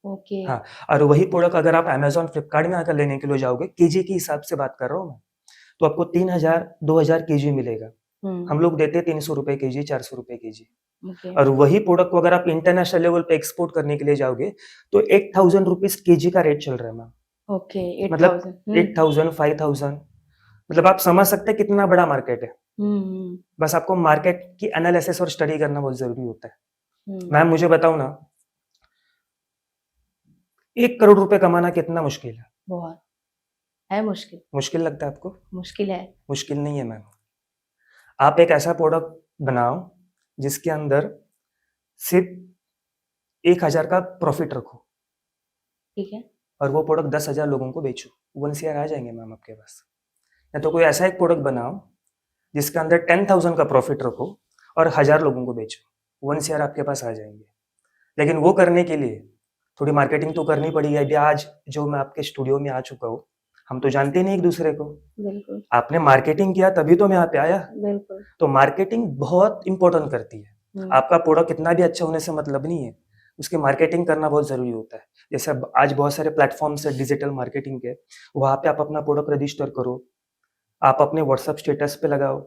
ओके।
हाँ, और वही प्रोडक्ट अगर आप अमेजोन फ्लिपकार्ट में आकर लेने के लिए जाओगे, केजी के हिसाब से बात कर रहा हूँ मैं, तो आपको 3000-2000 केजी मिलेगा। हम लोग देते हैं 300 रुपए केजी, 400 रुपए केजी। और वही प्रोडक्ट को अगर आप इंटरनेशनल लेवल पे एक्सपोर्ट करने के लिए जाओगे तो 8000 रुपीज केजी का रेट चल रहा है मैम।
ओके,
मतलब 8000, 5000, मतलब आप समझ सकते हैं कितना बड़ा मार्केट है। बस आपको मार्केट की एनालिसिस और स्टडी करना बहुत जरूरी होता है। मैम मुझे बताओ ना, 1 करोड़ रुपए कमाना कितना मुश्किल है?
बहुत है मुश्किल।
मुश्किल लगता है आपको?
मुश्किल है।
मुश्किल नहीं है मैम। आप एक ऐसा प्रोडक्ट बनाओ जिसके अंदर सिर्फ 1000 का प्रॉफिट रखो,
ठीक है।
और वो प्रोडक्ट 10,000 लोगों को बेचो, 1 CR आ जाएंगे मैम आपके पास। या तो कोई ऐसा एक प्रोडक्ट बनाओ जिसके अंदर 10,000 का प्रॉफिट रखो और 1000 लोगों को बेचो, 1 CR आपके पास आ जाएंगे। लेकिन वो करने के लिए थोड़ी मार्केटिंग तो करनी पड़ेगी। अभी आज जो मैं आपके स्टूडियो में आ चुका हूँ, हम तो जानते नहीं एक दूसरे को।
बिल्कुल।
आपने मार्केटिंग किया तभी तो मैं यहाँ पे आया।
बिल्कुल।
तो मार्केटिंग बहुत इंपॉर्टेंट करती है। आपका प्रोडक्ट कितना भी अच्छा होने से मतलब नहीं है, उसकी मार्केटिंग करना बहुत जरूरी होता है। जैसे आज बहुत सारे प्लेटफॉर्म्स है डिजिटल मार्केटिंग के, वहां पे आप अपना प्रोडक्ट रजिस्टर करो, आप अपने व्हाट्सएप स्टेटस पे लगाओ,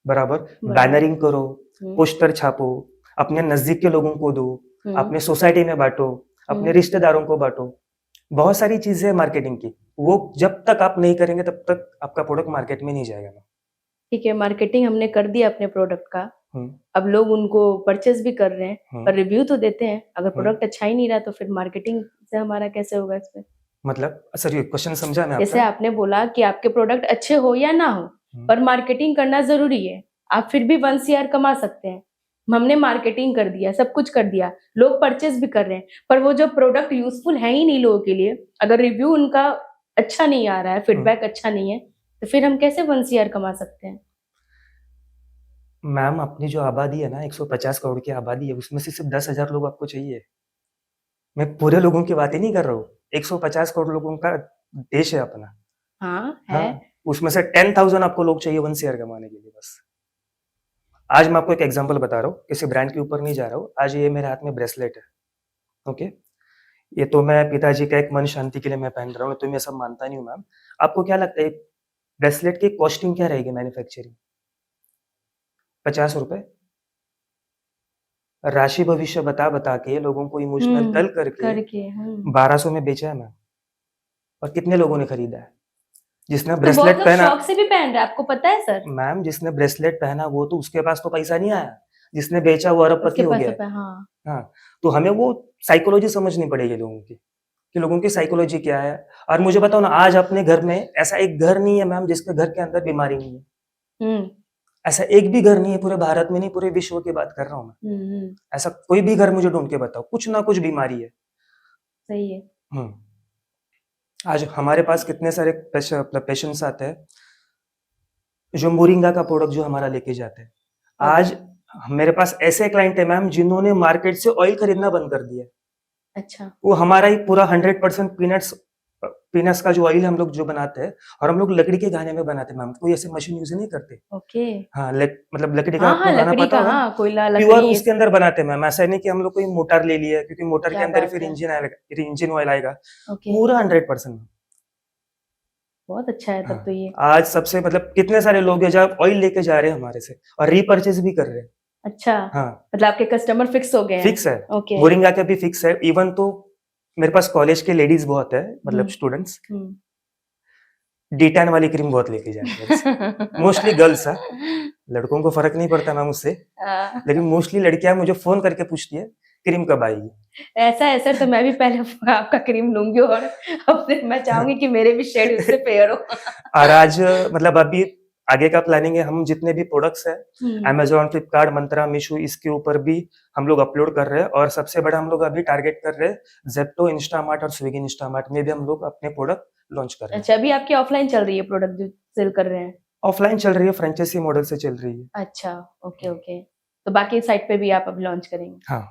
बराबर बैनरिंग करो, पोस्टर छापो, अपने नजदीक के लोगों को दो, अपने सोसाइटी में बांटो, अपने रिश्तेदारों को बांटो। बहुत सारी चीजें है मार्केटिंग की, वो जब तक आप नहीं करेंगे तब तक आपका प्रोडक्ट मार्केट में नहीं जाएगा।
ठीक है, मार्केटिंग हमने कर दी अपने प्रोडक्ट का, अब लोग उनको परचेज भी कर रहे हैं, पर रिव्यू तो देते हैं। अगर प्रोडक्ट अच्छा ही नहीं रहा तो फिर मार्केटिंग से हमारा कैसे होगा इस पे?
मतलब सर ये क्वेश्चन समझा मैं
जैसे आपने बोला कि आपके प्रोडक्ट अच्छे हो या ना हो, पर मार्केटिंग करना जरूरी है। आप फिर भी 1 CR कमा सकते हैं। हमने मार्केटिंग कर दिया, सब कुछ कर दिया, लोग परचेज भी कर रहे हैं, पर वो जो प्रोडक्ट यूजफुल है ही नहीं लोगों के लिए, अगर रिव्यू उनका अच्छा नहीं आ रहा है, फीडबैक अच्छा नहीं है, तो फिर हम कैसे 1 CR कमा सकते हैं?
मैम अपनी जो आबादी है ना 150 करोड़ की आबादी है उसमें से सिर्फ 10,000 लोग आपको चाहिए। मैं पूरे लोगों की बात ही नहीं कर रहा हूँ। 150 करोड़ लोगों का देश है अपना।
हाँ,
हाँ,
है।
उसमें से 10,000 आपको लोग चाहिए 1 CR कमाने के लिए बस। आज मैं आपको एक एग्जांपल बता रहा हूँ, किसी ब्रांड के ऊपर नहीं जा रहा हूँ। आज ये मेरे हाथ में ब्रेसलेट है, ओके? ये तो मैं पिताजी का एक मन शांति के लिए मैं पहन रहा हूँ, तो मैं सब मानता नहीं हूँ मैम। आपको क्या लगता है ब्रेसलेट की कॉस्टिंग क्या रहेगी मैन्युफैक्चरिंग? 50 रुपए? राशि भविष्य बता के लोगों को इमोशनल
हुँ,
तल करके
करके
1200 में बेचा है मैम। और कितने लोगों ने खरीदा है? जिसने
तो बहुत
ब्रेसलेट
लोग
पहना
शौक से भी पहन रहे हैं, आपको पता है सर?
मैम, जिसने ब्रेसलेट पहना वो तो उसके पास तो पैसा नहीं आया। जिसने बेचा वो अरबपति
उसके
हो
पास
गया
तो
है।
हाँ,
हाँ, तो हमें वो साइकोलॉजी समझनी पड़ेगी लोगों की, कि लोगों की साइकोलॉजी क्या है। और मुझे बताओ ना, आज अपने घर में ऐसा एक घर नहीं है मैम जिसके घर के अंदर बीमारी नहीं है।
हुँ,
ऐसा एक भी घर नहीं है पूरे भारत में, नहीं पूरे विश्व की बात कर रहा हूँ मैं।
हुँ,
ऐसा कोई भी घर मुझे ढूंढ के बताओ, कुछ ना कुछ बीमारी है।
सही है।
हम्म आज हमारे पास कितने सारे पेशेंट्स आते हैं जो मोरिंगा का प्रोडक्ट जो हमारा लेके जाते हैं। आज
ओके,
मेरे पास ऐसे क्लाइंट है मैम जिन्होंने मार्केट से ऑयल खरीदना बंद कर दिया।
अच्छा,
वो हमारा ही पूरा 100% पीनट्स पीनट्स का जो ऑयल हम लोग जो बनाते हैं, और हम लोग लकड़ी के गाने में बनाते हैं मैम, कोई ऐसे मशीन यूज नहीं करते।
ओके।
हाँ, मतलब लकड़ी का
हाँ, हाँ,
आपको गाना
लकड़ी
पता
का
होगा ना,
हाँ, कोयला,
प्योर
लकड़ी ये
उसके अंदर बनाते हैं मैम। ऐसा नहीं कि हम लोग कोई मोटर ले लिया, क्योंकि मोटर के
क्या
अंदर
बात
फिर
है!
इंजन ऑयल आएगा।
ओके,
पूरा 100%।
बहुत अच्छा है तब तो
हाँ,
ये।
आज सबसे मतलब कितने सारे लोग हैं जो ऑयल लेके जा रहे हैं हमारे से और रीपर्चेज भी कर रहे हैं।
अच्छा,
हाँ,
मतलब आपके कस्टमर फिक्स हो गए हैं।
फिक्स है।
ओके,
मोरिंगा का भी फिक्स है। इवन तो मेरे पास कॉलेज के लेडीज बहुत है, मतलब
हुँ,
स्टूडेंट्स
हुँ।
डी10 वाली क्रीम बहुत लेके जाते हैं मेरे से। मोस्टली गर्ल्स है, लड़कों को फर्क नहीं पड़ता मैम उससे,
हाँ,
लेकिन मोस्टली लड़कियां मुझे फोन करके पूछती है क्रीम कब आएगी।
ऐसा है सर तो मैं भी पहले आपका क्रीम लूँगी और अब फिर मैं चाहूँगी कि मेरे भी शेड उससे फेयर हो।
और आज मतलब अभी आगे का प्लानिंग है, हम जितने भी प्रोडक्ट्स हैं
हुँ,
अमेजोन, फ्लिपकार्ट, मंत्रा, मीशो, इसके ऊपर भी हम लोग अपलोड कर रहे हैं। और सबसे बड़ा हम लोग अभी टारगेट कर रहे हैं जेप्टो, इंस्टामार्ट और स्विगी इंस्टामार्ट में भी हम लोग अपने प्रोडक्ट लॉन्च कर रहे हैं।
अच्छा अभी आपकी ऑफलाइन चल रही है प्रोडक्ट जो सेल कर रहे हैं?
ऑफलाइन चल रही है, फ्रेंचाइजी मॉडल से चल रही है।
अच्छा, ओके, ओके। तो बाकी साइट पे भी आप अब लॉन्च करेंगे?
हाँ,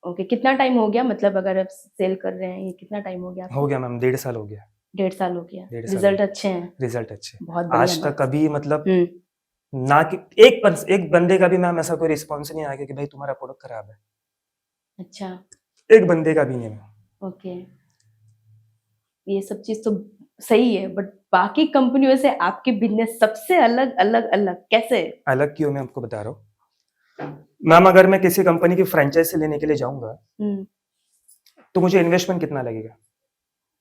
ओके, कितना टाइम हो गया मतलब अगर आप सेल कर रहे हैं, ये कितना टाइम हो गया
हो
आपको?
गया मैम, 1.5 साल हो गया।
1.5 साल हो गया।
1.5 साल हो
रिजल्ट
गया।
अच्छे हैं?
रिजल्ट अच्छे।
बहुत बढ़िया
आज तक
बात।
अभी मतलब
हुँ,
ना कि एक बंदे का भी मैम ऐसा कोई रिस्पॉन्स नहीं आया कि भाई तुम्हारा प्रोडक्ट खराब है।
अच्छा,
एक बंदे का भी नहीं मैम।
ओके। ये सब चीज़ तो सही है बट बाकी कंपनियों से आपकी बिज़नेस सबसे अलग कैसे?
अलग क्यों, मैं आपको बता रहा हूँ मैम। अगर मैं किसी कंपनी की फ्रेंचाइजी लेने के लिए जाऊंगा
हुँ,
तो मुझे इन्वेस्टमेंट कितना लगेगा?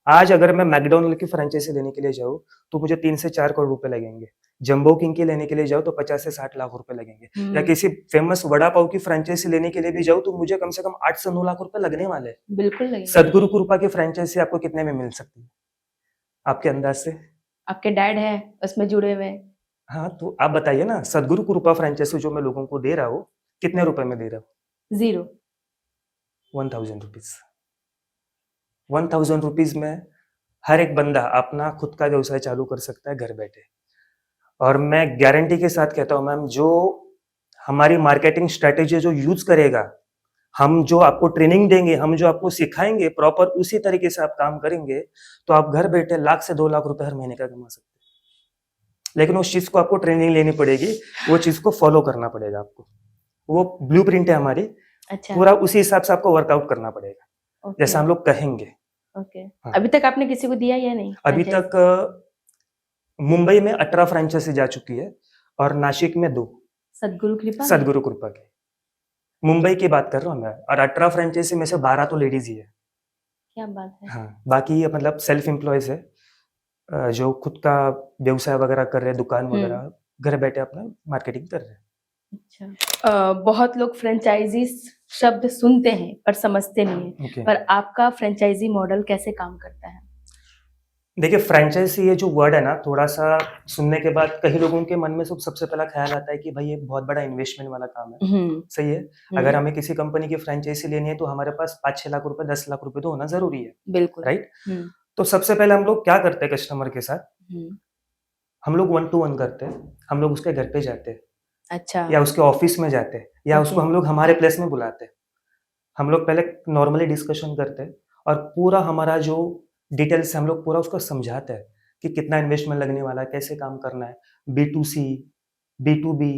आज अगर मैं मैकडोनल्ड की फ्रेंचाइजी लेने के लिए जाऊँ तो मुझे 3 से 4 करोड़ रुपए लगेंगे। जंबो किंग की लेने के लिए जाऊँ तो 50 से 60 लाख रुपए लगेंगे। या
हुँ,
किसी फेमस वड़ा पाव की फ्रेंचाइजी लेने के लिए भी जाऊँ तो मुझे कम से कम 8 से 9 लाख रुपए लगने वाले हैं।
बिल्कुल लगेंगे।
सदगुरु कृपा की फ्रेंचाइजी आपको कितने में मिल सकती है आपके अंदाज से?
आपके डैड हैं उसमें जुड़े हुए।
हाँ, तो आप बताइए ना, सदगुरु कृपा फ्रेंचाइजी जो मैं लोगों को दे रहा हूँ कितने रुपए में दे रहा हूँ?
0
₹1000। ₹1000 में हर एक बंदा अपना खुद का व्यवसाय चालू कर सकता है घर बैठे। और मैं गारंटी के साथ कहता हूँ मैम, जो हमारी मार्केटिंग स्ट्रेटेजी जो यूज करेगा, हम जो आपको ट्रेनिंग देंगे, हम जो आपको सिखाएंगे प्रॉपर उसी तरीके से आप काम करेंगे, तो आप घर बैठे 1 लाख से 2 लाख रुपए हर महीने का कमा सकते हैं। लेकिन उस चीज को आपको ट्रेनिंग लेनी पड़ेगी, वो चीज को फॉलो करना पड़ेगा आपको। वो ब्लूप्रिंट है हमारी,
अच्छा,
पूरा उसी हिसाब से आपको वर्कआउट करना पड़ेगा,
ओके,
जैसा हम लोग कहेंगे।
ओके।
हाँ,
अभी तक आपने किसी को दिया या नहीं
अभी
फ्रैंचाइज़?
तक मुंबई में 18 फ्रेंचाइजी जा चुकी है और नासिक में 2,
सद्गुरु कृपा में?
सदगुरु कृपा की। मुंबई की बात कर रहा हूँ मैं, और 18 फ्रेंचाइजी में से 12 तो लेडीज ही है।
क्या बात है!
हाँ, बाकी ये मतलब सेल्फ एम्प्लॉयज है, जो खुद का व्यवसाय वगैरह कर रहे हैं, दुकान
हुँ,
वगैरह, घर बैठे अपना मार्केटिंग कर रहे हैं।
अच्छा। बहुत लोग फ्रैंचाइज़ीज़ शब्द सुनते हैं पर समझते नहीं हैं।
ओके,
पर आपका फ्रैंचाइज़ी मॉडल कैसे काम करता है?
देखिए फ्रेंचाइजी ये जो वर्ड है ना, थोड़ा सा सुनने के बाद कई लोगों के मन में सबसे पहला ख्याल आता है कि भाई ये बहुत बड़ा इन्वेस्टमेंट वाला काम है।
हुँ,
सही है।
हुँ,
अगर हमें किसी कंपनी की फ्रेंचाइजी लेनी है तो हमारे पास 5-6 लाख रुपए, 10 लाख रुपए तो होना जरूरी है,
बिल्कुल।
राइट?
हुँ,
तो सबसे पहले हम लोग क्या करते हैं कस्टमर के साथ,
हुँ,
हम लोग 1-to-1 करते हैं, हम लोग उसके घर पे जाते हैं
अच्छा।
या उसके ऑफिस में जाते हैं या उसको
ओके।
हम लोग हमारे प्लेस में बुलाते हैं। हम लोग पहले नॉर्मली डिस्कशन करते हैं और पूरा हमारा जो डिटेल्स है हम लोग पूरा उसको समझाते हैं कि कितना इन्वेस्टमेंट लगने वाला है, कैसे काम करना है, B2C, B2B,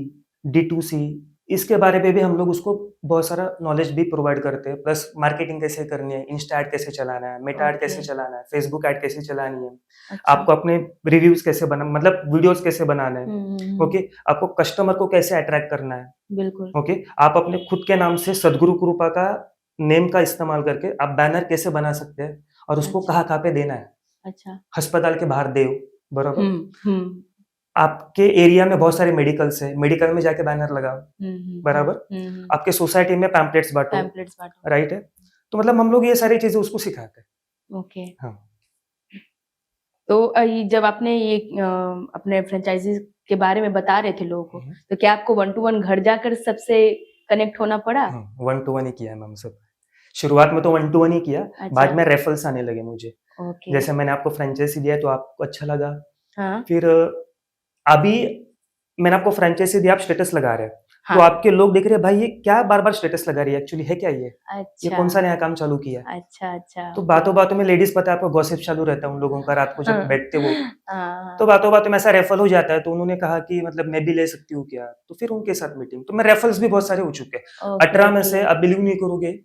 D2C, इसके बारे में भी हम लोग उसको बहुत सारा नॉलेज भी प्रोवाइड करते हैं। प्लस मार्केटिंग कैसे करनी है, इंस्टा ऐड कैसे चलाना है, मेटा ऐड कैसे
ओके।
चलाना है, फेसबुक ऐड कैसे चलानी है,
अच्छा।
आपको अपने रिव्यूज कैसे बना मतलब वीडियोस कैसे बनाना है, ओके, आपको कस्टमर को कैसे अट्रैक्ट करना है,
बिल्कुल।
ओके, आप अपने खुद के नाम से सदगुरु कृपा का नेम का इस्तेमाल करके आप बैनर कैसे बना सकते हैं और उसको
अच्छा।
कहाँ-कहाँ पे देना है।
अच्छा।
अस्पताल के बाहर देव, बरोबर?
हुँ।
आपके एरिया में बहुत सारे मेडिकल्स हैं, मेडिकल में जाके बैनर लगाओ, बराबर?
हुँ।
आपके सोसाइटी में पैम्पलेट्स बाँटो,
पैम्पलेट्स बाँटो।
राइट है? तो मतलब हम लोग ये सारी चीज़ें उसको सिखाते हैं।
ओके।
हाँ।
तो ये जब आपने ये अपने फ्रेंचाइज़ी के बारे में बता रहे थे लोगों को,
हुँ,
तो क्या आपको वन टू वन घर जाकर सबसे कनेक्ट होना पड़ा?
हाँ, 1 टू 1 ही किया है मैम सब। शुरुआत में तो 1 टू 1 ही किया, बाद
अच्छा।
में रेफरल्स आने लगे मुझे।
ओके।
जैसे मैंने आपको फ्रैंचाइज़ी दिया तो आपको अच्छा लगा,
हाँ।
फिर अभी मैंने आपको फ्रैंचाइज़ी दिया, आप स्टेटस लगा रहे हैं, तो
हाँ।
आपके लोग देख रहे हैं भाई ये क्या बार-बार स्टेटस लगा रही है, एक्चुअली है क्या ये? ये
अच्छा।
कौन-सा नया काम चालू किया है?
अच्छा,
तो
ओके।
बातों-बातों में लेडीज़ पता है आपको गॉसिप चालू रहता है उन लोगों का, रात को जब
हाँ।
बैठते वो, तो
हाँ,
बातों-बातों में ऐसा रेफरल हो जाता है, तो उन्होंने कहा कि मतलब मैं भी ले सकती हूँ क्या? तो फिर उनके साथ मीटिंग, तो मैं रेफरल्स भी बहुत सारे हो चुके हैं।
ओके,
18 में
ओके।
से आप बिलीव नहीं करोगे,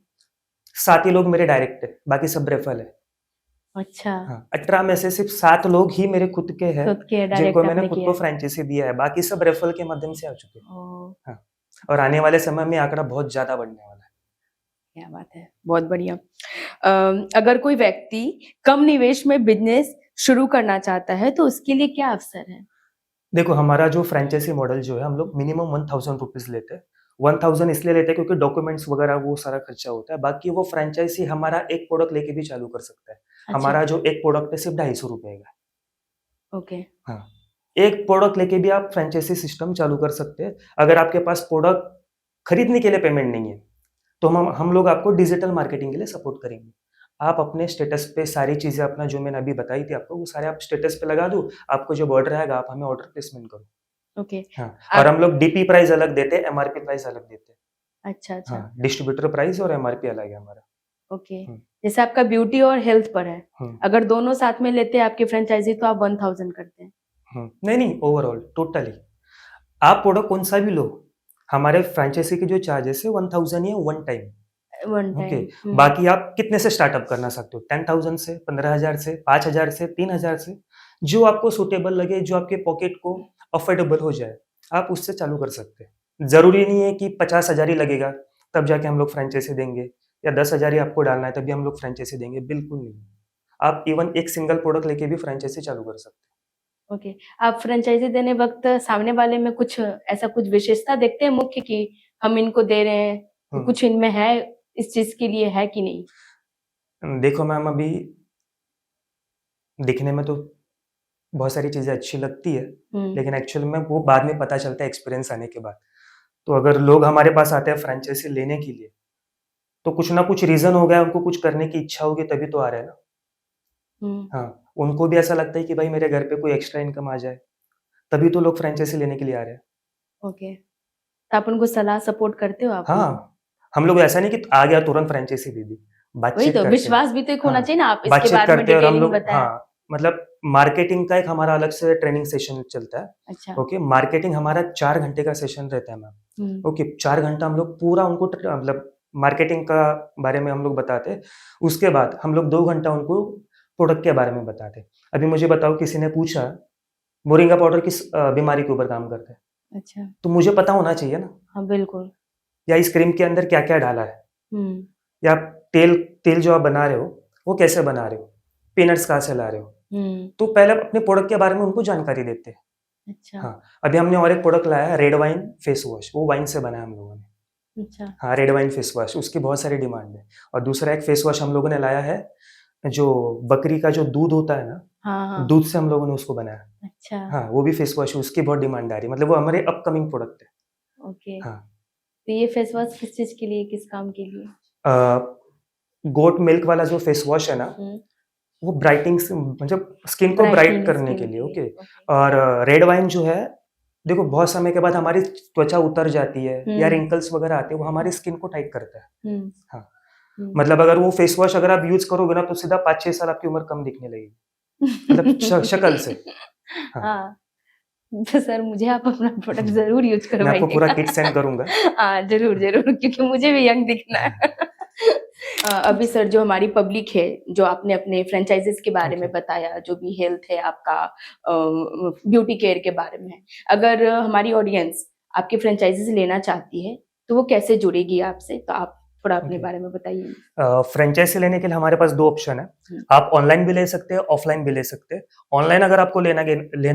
7 ही लोग मेरे डायरेक्ट है, बाकी सब रेफरल है।
अच्छा,
हाँ, 18 में से सिर्फ 7 लोग ही मेरे खुद के हैं,
खुद के
जिनको
डायरेक्ट
मैंने
आपने
खुद
किया
को
है।
फ्रैंचाइज़ी दिया है, बाकी सब रेफरल के माध्यम से आ चुके हैं।
ओह!
हाँ, और आने वाले समय में आंकड़ा बहुत ज़्यादा बढ़ने वाला है।
क्या बात है, बहुत बढ़िया। अगर कोई व्यक्ति कम निवेश में बिज़नेस शुरू करना चाहता है, तो उसके लिए क्या अवसर है?
देखो, हमारा जो फ्रैंचाइज़ी मॉडल जो है, हम लोग मिनिमम ₹1000 लेते हैं। 1000 इसलिए लेते हैं क्योंकि डॉक्यूमेंट्स वगैरह वो सारा खर्चा होता है। बाकी वो फ्रैंचाइज़ी हमारा एक प्रोडक्ट लेके भी चालू कर सकता है।
अच्छा,
हमारा जो एक प्रोडक्ट है सिर्फ ₹250 का है।
ओके।
हाँ, एक प्रोडक्ट लेके भी आप फ्रैंचाइज़ी सिस्टम चालू कर सकते हैं। अगर आपके पास प्रोडक्ट खरीदने के लिए पेमेंट नहीं है, तो हम लोग आपको डिजिटल मार्केटिंग के लिए सपोर्ट करेंगे। आप अपने स्टेटस पे सारी चीज़ें अपना जो मैंने अभी बताई थी आपको, वो सारे आप स्टेटस पे लगा दो, आपको जब ऑर्डर आएगा आप हमें ऑर्डर प्लेसमेंट करो।
ओके।
हाँ, और
आप
हम लोग डीपी प्राइस अलग देते हैं, एमआरपी प्राइस अलग देते हैं।
अच्छा,
हाँ, डिस्ट्रीब्यूटर प्राइस और एमआरपी अलग है हमारा।
ओके।
हुँ,
जैसे आपका ब्यूटी और हेल्थ पर है,
हुँ,
अगर दोनों साथ में लेते हैं आपकी फ्रेंचाइज़ी तो आप 1000 करते हैं।
हुँ। नहीं, ओवरऑल टोटली। आप प्रोडक्ट कौन-सा भी लो, हमारे फ्रैंचाइज़ी के जो चार्जेस है 1000 ही है one time.
One
okay,
time.
बाकी आप कितने से स्टार्टअप करना सकते हो? 10,000 से, 15,000 से, 5,000 से, 3,000 से, जो आपको सूटेबल लगे, जो आपके पॉकेट को अफोर्डेबल हो जाए, आप उससे चालू कर सकते हैं। ज़रूरी नहीं है कि 50,000 ही लगेगा, तब जाके हम लोग फ्रैंचाइज़ी देंगे या 10,000 ही आपको डालना है, तभी हम लोग फ्रैंचाइज़ी देंगे, बिल्कुल नहीं। आप इवन एक सिंगल प्रोडक्ट लेके भी फ्रैंचाइज़ी चालू कर सकते
ओके। आप फ्रेंचाइज़ी देने वक़्त सामने वाले में कुछ ऐसा कुछ विशेषता देखते हैं मुख्य कि हम इनको दे रहे हैं, तो
हैं।
कुछ इनमें है, इस चीज़ के लिए है कि नहीं?
देखो मैम अभी दिखने में तो बहुत सारी चीज़ें अच्छी लगती है,
हुँ।
लेकिन एक्चुअल में वो बाद में पता चलता है एक्सपीरियंस आने के बाद। तो अगर लोग हमारे पास आते हैं फ्रैंचाइज़ी लेने के लिए, तो कुछ ना कुछ रीज़न होगा, उनको कुछ करने की इच्छा होगी तभी तो आ रहे हैं ना।
हुँ,
हाँ, उनको भी ऐसा लगता है कि भाई मेरे घर पे कोई एक्स्ट्रा इनकम आ जाए, तभी तो लोग फ्रैंचाइज़ी लेने के लिए आ रहे हैं।
ओके। तो आप उनको सलाह सपोर्ट करते हो आप उनको?
हाँ, हम लोग ऐसा नहीं कि आ गया तुरंत फ्रैंचाइज़ी दे दी,
वही
बातचीत
तो
करते हैं।
विश्वास भी तो एक होना
हाँ,
चाहिए ना, आप इसके
बातचीत
बारे में
करते हैं और हम
डिटेलिंग
लोग
बताया।
हाँ, मतलब मार्केटिंग का एक हमारा अलग से ट्रेनिंग सेशन चलता है।
अच्छा।
ओके, मार्केटिंग हमारा 4 घंटे का सेशन रहता है मैम।
हुँ,
ओके, 4 घंटा हम लोग पूरा उनको मतलब मार्केटिंग का बारे में हम लोग बताते हैं। उसके बाद हम लोग 2 घंटा उनको प्रोडक्ट के बारे में बताते हैं। अभी मुझे बताओ किसी ने पूछा, मोरिंगा पाउडर किस बीमारी के ऊपर काम करता है?
अच्छा।
तो मुझे पता होना चाहिए ना,
हाँ, बिल्कुल।
या इस क्रीम के अंदर क्या-क्या डाला है?
हुँ,
या तेल तेल जो आप बना रहे हो, वो कैसे बना रहे हो? पीनट्स कहाँ से ला रहे हो?
हुँ।
तो पहले अपने प्रोडक्ट के बारे में उनको जानकारी देते हैं।
अच्छा,
हाँ, अभी हमने और एक प्रोडक्ट लाया है रेड वाइन फेस वॉश, वो वाइन से बना है हम लोगों ने।
अच्छा।
हाँ, रेड वाइन फेस वॉश, उसकी बहुत सारी डिमांड है। और दूसरा एक फेस वॉश हम लोगों ने लाया है, जो बकरी का जो दूध होता है ना,
हाँ, हाँ।
दूध से हम लोगों ने उसको बनाया।
अच्छा,
हाँ, वो भी फेस वॉश है, उसकी बहुत डिमांड आ रही है, मतलब वो हमारे अपकमिंग प्रोडक्ट है।
ओके।
हाँ।
तो ये फेस वॉश किस चीज़ के लिए, किस काम के लिए?
अ, गोट मिल्क वाला जो फेस वॉश है ना,
हुँ,
वो ब्राइटिंग से मतलब स्किन को ब्राइट
ब्राइटनिंग
करने के
स्किन
लिए,
के
ओके।
ओके
और रेड वाइन जो है, देखो बहुत समय के बाद हमारी त्वचा उतर जाती है या
हम्म
रिंकल्स वगैरह आते हैं, वो हमारी स्किन को टाइट करता है।
हम्म
हाँ,
हम्म
मतलब अगर वो फेस वॉश अगर आप यूज करोगे ना तो सीधा 5-6 साल आपकी उम्र कम दिखने लगेगी, मतलब शक्ल से। हाँ,
हाँ तो सर मुझे आप अपना प्रोडक्ट जरूर यूज
मैं आपको पूरा
करवाइएगा।
किट सेंड करूंगा।
हाँ जरूर जरूर, क्योंकि मुझे भी यंग दिखना है। अभी सर जो हमारी पब्लिक है, जो आपने अपने फ्रेंचाइजीज के बारे में
ओके।
बताया, जो भी हेल्थ है आपका, ब्यूटी केयर के बारे में है, अगर हमारी ऑडियंस आपकी फ्रेंचाइजीज लेना चाहती है तो वो कैसे जुड़ेगी आपसे, तो आप थोड़ा अपने
ओके,
बारे में बताइए।
फ्रेंचाइजी लेने के लिए हमारे पास 2 ऑप्शन है।
हम्म,
आप ऑनलाइन भी ले सकते हैं, ऑफलाइन भी ले सकते हैं। ऑनलाइन अगर आपको लेना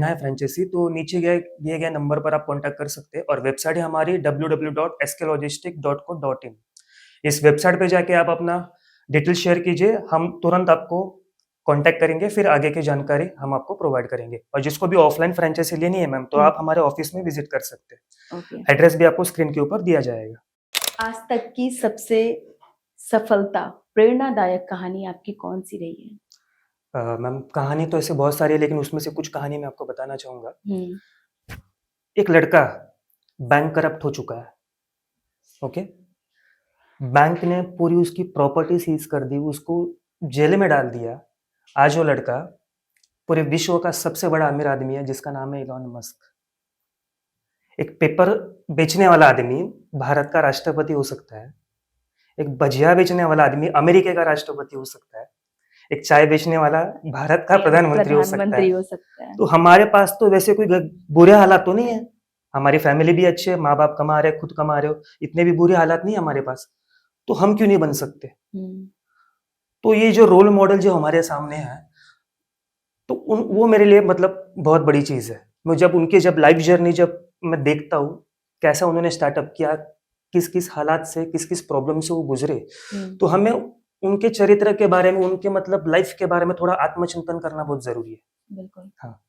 है फ्रेंचाइजी, तो नीचे दिए गए नंबर पर आप कॉन्टैक्ट कर सकते हैं, और वेबसाइट है हमारी www.sklogistic.co.in। इस वेबसाइट पे जाके आप अपना डिटेल शेयर कीजिए, हम तुरंत आपको कॉन्टैक्ट करेंगे, फिर आगे की जानकारी हम आपको प्रोवाइड करेंगे। और जिसको भी ऑफलाइन फ्रेंचाइजी लेनी है मैम, तो आप हमारे ऑफिस में विजिट कर सकते हैं।
ओके।
एड्रेस भी आपको स्क्रीन के ऊपर दिया जाएगा।
आज तक की सबसे सफलता प्रेरणादायक कहानी आपकी कौन सी रही है?
मैम कहानी तो ऐसे बहुत सारी है, लेकिन उसमें से कुछ कहानी मैं आपको बताना चाहूँगा।
हम्म
एक लड़का बैंक करप्ट हो चुका है, ओके। बैंक ने पूरी उसकी प्रॉपर्टी सीज कर दी, उसको जेल में डाल दिया। आज वो लड़का पूरे विश्व का सबसे बड़ा अमीर आदमी है, जिसका नाम है इलॉन मस्क। एक पेपर बेचने वाला आदमी भारत का राष्ट्रपति हो सकता है। एक भजिया बेचने वाला आदमी अमेरिका का राष्ट्रपति हो सकता है। एक चाय बेचने वाला भारत का प्रधानमंत्री हो सकता
प्रधानमंत्री
है।
हो सकता है।
तो हमारे पास तो वैसे कोई बुरे हालात तो नहीं है। हमारी फैमिली भी अच्छी है, माँ बाप कमा रहे, खुद कमा रहे हो, इतने भी बुरे हालात नहीं है हमारे पास। तो हम क्यों नहीं बन सकते?
हम्म
तो ये जो रोल मॉडल जो हमारे सामने है, तो वो मेरे लिए मतलब बहुत बड़ी चीज है। मैं जब लाइफ जर्नी जब मैं देखता हूँ, कैसा उन्होंने स्टार्टअप किया, किस किस हालात से, किस किस प्रॉब्लम से वो गुजरे,
हम्म,
तो हमें उनके चरित्र के बारे में, उनके मतलब लाइफ के बारे में थोड़ा आत्मचिंतन करना बहुत जरूरी है।
बिल्कुल।
हाँ,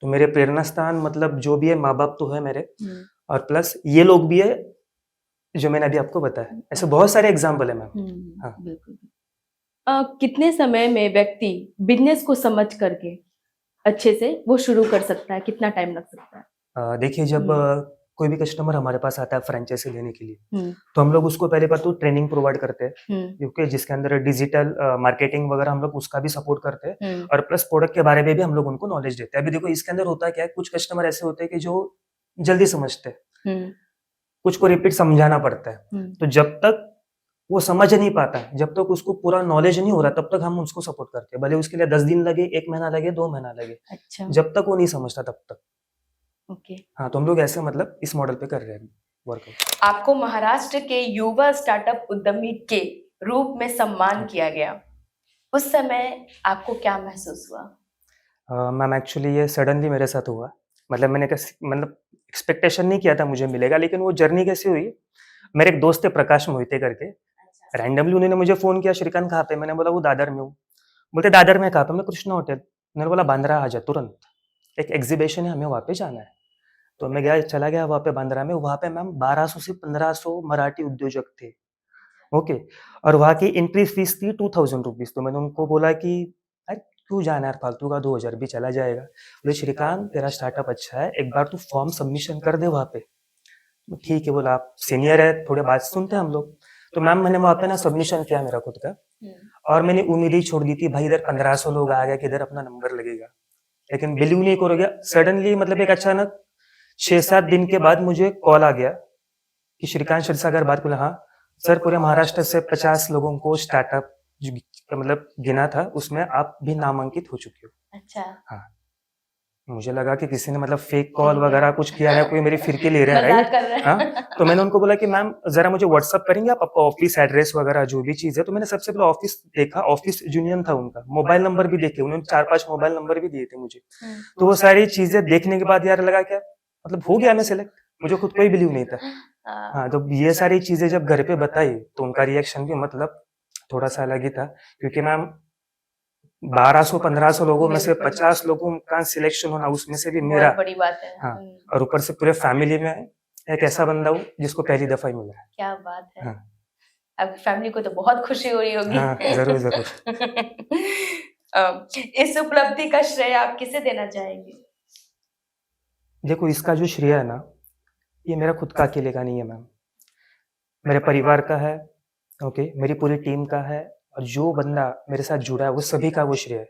तो मेरे प्रेरणा स्थान मतलब जो भी है, माँ बाप तो है मेरे,
हम्म
और प्लस ये लोग भी है जो मैंने अभी आपको बताया। ऐसे बहुत सारे एग्जाम्पल है मैम। हाँ,
बिल्कुल। कितने समय में व्यक्ति बिजनेस को समझ करके अच्छे से वो शुरू कर सकता है, कितना टाइम लग सकता है?
देखिए जब
हम्म
कोई भी कस्टमर हमारे पास आता है फ्रेंचाइजी लेने के लिए,
हम्म
तो हम लोग उसको पहले बात तो ट्रेनिंग प्रोवाइड करते हैं,
हम्म
क्योंकि जिसके अंदर डिजिटल मार्केटिंग वगैरह हम लोग उसका भी सपोर्ट करते हैं,
हम्म
और प्लस प्रोडक्ट के बारे में भी हम लोग उनको नॉलेज देते हैं। अभी देखो इसके अंदर होता क्या है, कुछ कस्टमर ऐसे होते हैं कि जो जल्दी समझते हैं,
हम्म
कुछ को रिपीट समझाना पड़ता है।
हम्म,
तो जब तक वो समझ नहीं पाता है, जब तक उसको पूरा नॉलेज नहीं हो रहा, तब तक हम उसको सपोर्ट करते हैं, भले उसके लिए 10 दिन लगे, 1 महीना लगे, 2 महीना लगे,
अच्छा।
जब तक वो नहीं समझता तब तक।
ओके।
हाँ, तो हम लोग ऐसे मतलब इस मॉडल पे कर रहे हैं वर्कआउट।
आपको महाराष्ट्र के युवा स्टार्टअप उद्यमी के रूप में सम्मान किया गया, उस समय आपको क्या महसूस हुआ?
मैम एक्चुअली ये सडनली मेरे साथ हुआ। मतलब मैंने मतलब एक्सपेक्टेशन नहीं किया था मुझे मिलेगा, लेकिन वो जर्नी कैसी हुई, मेरे एक दोस्त थे प्रकाश मोहिते करके, रैंडमली उन्होंने मुझे फ़ोन किया, श्रीकांत कहाँ पे? मैंने बोला वो दादर में हूँ। बोलते दादर में कहाँ पे? हमने कृष्णा होटल। मैंने बोला बांद्रा आ जा तुरंत, एक एग्जीबिशन है, हमें वहाँ पे जाना है। तो मैं चला गया वहाँ पे बांद्रा में। वहाँ पे मैम 1200 से 1500 मराठी उद्योजक थे, ओके। और वहाँ की एंट्री फीस थी 2000 रुपीज़। तो मैंने उनको बोला कि अरे क्यों जाना यार फालतू का, 2000 भी चला जाएगा। बोले श्रीकांत तेरा स्टार्टअप अच्छा है, एक बार तू फॉर्म सबमिशन कर दे वहाँ पे। ठीक है, बोला आप सीनियर है, थोड़े बात सुनते हैं हम लोग। तो मैम मैंने वहाँ पे ना सबमिशन किया मेरा खुद का, और मैंने उम्मीद ही छोड़ दी थी, भाई इधर 1500 लोग आ गए, किधर अपना नंबर लगेगा। लेकिन बिलीव नहीं करोगे, सडनली मतलब एक अचानक 6-7 दिन के बाद मुझे कॉल आ गया कि श्रीकांत क्षीरसागर बात। बोला हाँ सर, पूरे महाराष्ट्र से 50 लोगों को स्टार्टअप मतलब गिना था, उसमें आप भी नामांकित हो चुके हो।
अच्छा।
हाँ, मुझे लगा कि किसी ने मतलब फेक कॉल वगैरह कुछ किया है, कोई मेरी फिरकी ले रहा है,
मजाक
राइट?
कर रहे
हाँ,
हैं।
तो मैंने उनको बोला कि मैम जरा मुझे व्हाट्सअप करेंगे आप आपका ऑफिस एड्रेस वगैरह जो भी चीज है। तो मैंने सबसे पहले ऑफिस देखा, ऑफिस यूनियन था उनका, मोबाइल नंबर भी देखे उन्होंने, 4-5 मोबाइल नंबर भी दिए थे मुझे। तो वो सारी चीजें देखने के बाद यार लगा क्या मतलब हो गया मैं सिलेक्ट, मुझे खुद को ही बिलीव नहीं था। हाँ, तो ये सारी चीजें जब घर पे बताई तो उनका रिएक्शन भी मतलब थोड़ा सा अलग ही था, क्योंकि मैम 1200-1500 लोगों में से 50 लोगों का सिलेक्शन होना, उसमें से भी मेरा।
बहुत बड़ी बात है।
हाँ, और ऊपर से पूरे फैमिली में एक ऐसा बंदा हूँ जिसको पहली दफा ही मिला है।
क्या बात है।
हाँ,
आपकी फैमिली को तो बहुत खुशी हो रही होगी।
हाँ, जरूर जरूर।
इस उपलब्धि का श्रेय आप किसे देना चाहेंगे?
देखो, इसका जो श्रेय है ना, ये मेरा खुद का अकेले का नहीं है मैम, मेरे परिवार का है, ओके, मेरी पूरी टीम का है, और जो बंदा मेरे साथ जुड़ा है वो सभी का वो श्रेय है।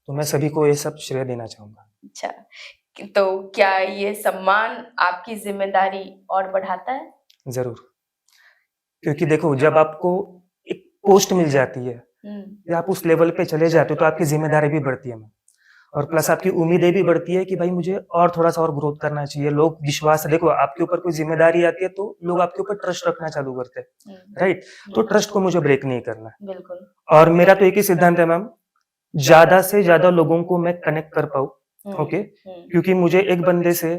तो मैं सभी को ये सब श्रेय देना चाहूंगा।
अच्छा, तो क्या ये सम्मान आपकी जिम्मेदारी और बढ़ाता है?
जरूर, क्योंकि देखो, जब आपको एक पोस्ट मिल जाती है या आप उस लेवल पे चले जाते हो तो आपकी जिम्मेदारी भी बढ़ती है मैम, और प्लस आपकी उम्मीदें भी बढ़ती है कि भाई मुझे और थोड़ा सा और ग्रोथ करना चाहिए। लोग विश्वास, देखो आपके ऊपर कोई जिम्मेदारी आती है तो लोग आपके ऊपर ट्रस्ट रखना चालू करते हैं, राइट? तो ट्रस्ट को मुझे ब्रेक नहीं करना है।
बिल्कुल।
और मेरा तो एक ही सिद्धांत है मैम, ज्यादा से ज्यादा लोगों को मैं कनेक्ट कर पाऊँ, ओके, क्योंकि मुझे एक बंदे से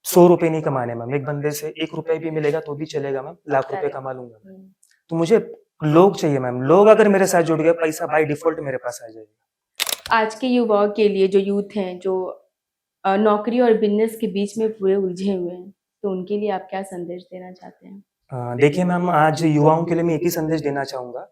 100 रुपए नहीं कमाने मैम, एक बंदे से 1 रुपए भी मिलेगा तो भी चलेगा मैम, लाख रुपए कमा लूंगा मैं। तो मुझे लोग चाहिए मैम, लोग अगर मेरे साथ जुड़ गए, पैसा बाय डिफॉल्ट मेरे पास आ जाएगा।
आज के युवाओं के लिए, जो यूथ हैं, जो नौकरी और बिजनेस के बीच में पूरे उलझे हुए हैं, तो उनके लिए आप क्या संदेश देना चाहते हैं?
देखिए मैम, आज युवाओं के लिए मैं एक ही संदेश देना चाहूंगा।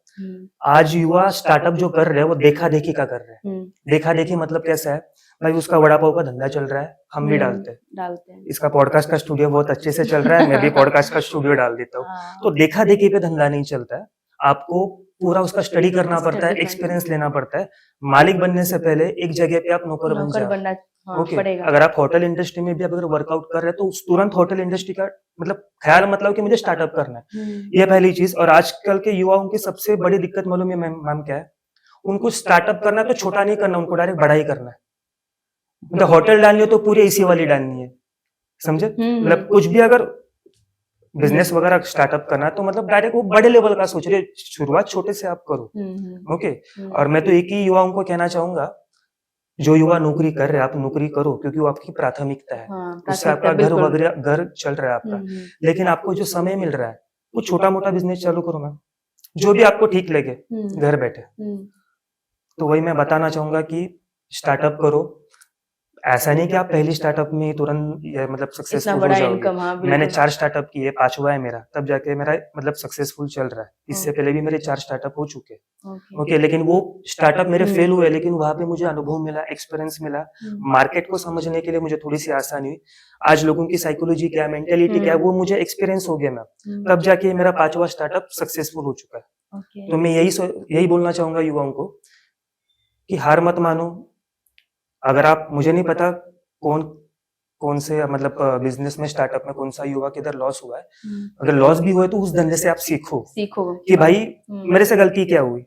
आज युवा स्टार्टअप जो कर रहे हैं वो देखा देखी का कर रहे हैं। देखा देखी मतलब कैसा है भाई, उसका वड़ा पाव का धंधा चल रहा है, हम भी डालते हैं। इसका पॉडकास्ट का स्टूडियो बहुत अच्छे से चल रहा है, मैं भी पॉडकास्ट का स्टूडियो डाल देता हूँ। तो देखा देखी पे धंधा नहीं चलता है, आपको पूरा उसका स्टडी करना पड़ता है, एक्सपीरियंस लेना पड़ता है। मालिक बनने से पहले एक जगह पे आप नौकर बन जाओ। ओके, अगर आप होटल इंडस्ट्री में भी अगर वर्कआउट कर रहे हैं तो तुरंत होटल इंडस्ट्री का मतलब ख्याल मतलब कि मुझे स्टार्टअप करना है, ये पहली चीज। और आजकल के युवाओं की सबसे बड़ी दिक्कत मालूम है मैम क्या है? उनको स्टार्टअप करना है तो छोटा नहीं करना, उनको डायरेक्ट बड़ा ही करना है। मतलब होटल डालनी हो तो पूरी एसी वाली डालनी है, समझे? मतलब कुछ भी अगर बिजनेस वगैरह स्टार्टअप करना तो मतलब डायरेक्ट वो बड़े लेवल का सोच रहे, शुरुआत छोटे से आप करो, ओके। और मैं तो एक ही युवाओं को कहना चाहूंगा, जो युवा नौकरी कर रहे हैं, आप नौकरी करो क्योंकि वो आपकी प्राथमिकता है, उससे आपका घर चल रहा है आपका। लेकिन आपको जो समय मिल रहा है वो छोटा मोटा बिजनेस चालू करो मैम, जो भी आपको ठीक लगे घर बैठे। तो वही मैं बताना चाहूंगा कि स्टार्टअप करो। ऐसा नहीं कि आप पहली स्टार्टअप में तुरंत मतलब सक्सेसफुल हो जाओगे। मैंने 4 स्टार्टअप किए, 5वां है मेरा, तब जाके मेरा मतलब सक्सेसफुल चल रहा है। इससे पहले भी मेरे 4 स्टार्टअप हो चुके, ओके। लेकिन वो स्टार्टअप मेरे फेल हुए, लेकिन वहां पे मुझे अनुभव मिला, एक्सपीरियंस मिला, मार्केट को समझने के लिए मुझे थोड़ी सी आसानी हुई। आज लोगों की साइकोलॉजी क्या, मेंटेलिटी क्या, वो मुझे एक्सपीरियंस हो गया मैम, तब जाके मेरा 5वां स्टार्टअप सक्सेसफुल हो चुका है। तो मैं यही बोलना चाहूंगा युवाओं को कि हार मत मानो। अगर आप, मुझे नहीं पता कौन से मतलब बिजनेस में, स्टार्टअप में कौन सा युवा किधर लॉस हुआ है, अगर लॉस भी हुआ है तो उस धंधे से आप सीखो कि भाई मेरे से गलती क्या हुई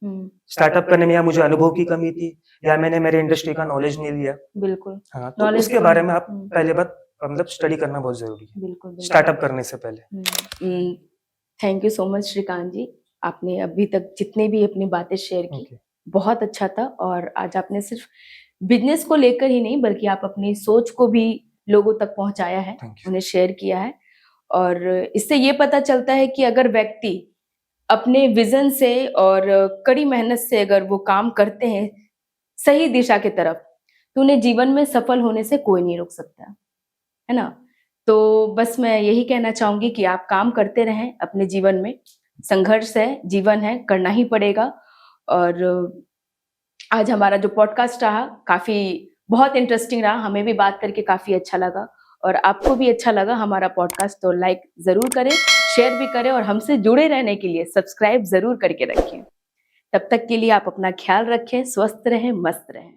स्टार्टअप करने में, या मुझे अनुभव की कमी थी, या मैंने मेरे इंडस्ट्री का नॉलेज नहीं लिया। बिल्कुल, हाँ, तो उसके बारे में आप पहले बात मतलब स्टडी करना बहुत जरूरी है, बिल्कुल, स्टार्टअप करने से पहले।
Thank you so much Shrikant ji, आपने अभी तक जितने भी अपनी बातें शेयर की बहुत अच्छा था। और आज आपने सिर्फ बिजनेस को लेकर ही नहीं बल्कि आप अपनी सोच को भी लोगों तक पहुंचाया है, उन्हें शेयर किया है। और इससे ये पता चलता है कि अगर व्यक्ति अपने विजन से और कड़ी मेहनत से अगर वो काम करते हैं सही दिशा की तरफ, तो उन्हें जीवन में सफल होने से कोई नहीं रोक सकता, है ना? तो बस मैं यही कहना चाहूंगी कि आप काम करते रहें अपने जीवन में। संघर्ष है, जीवन है, करना ही पड़ेगा। और आज हमारा जो पॉडकास्ट रहा काफी बहुत इंटरेस्टिंग रहा, हमें भी बात करके काफी अच्छा लगा और आपको भी अच्छा लगा हमारा पॉडकास्ट, तो लाइक जरूर करें, शेयर भी करें और हमसे जुड़े रहने के लिए सब्सक्राइब जरूर करके रखें। तब तक के लिए आप अपना ख्याल रखें, स्वस्थ रहें, मस्त रहें।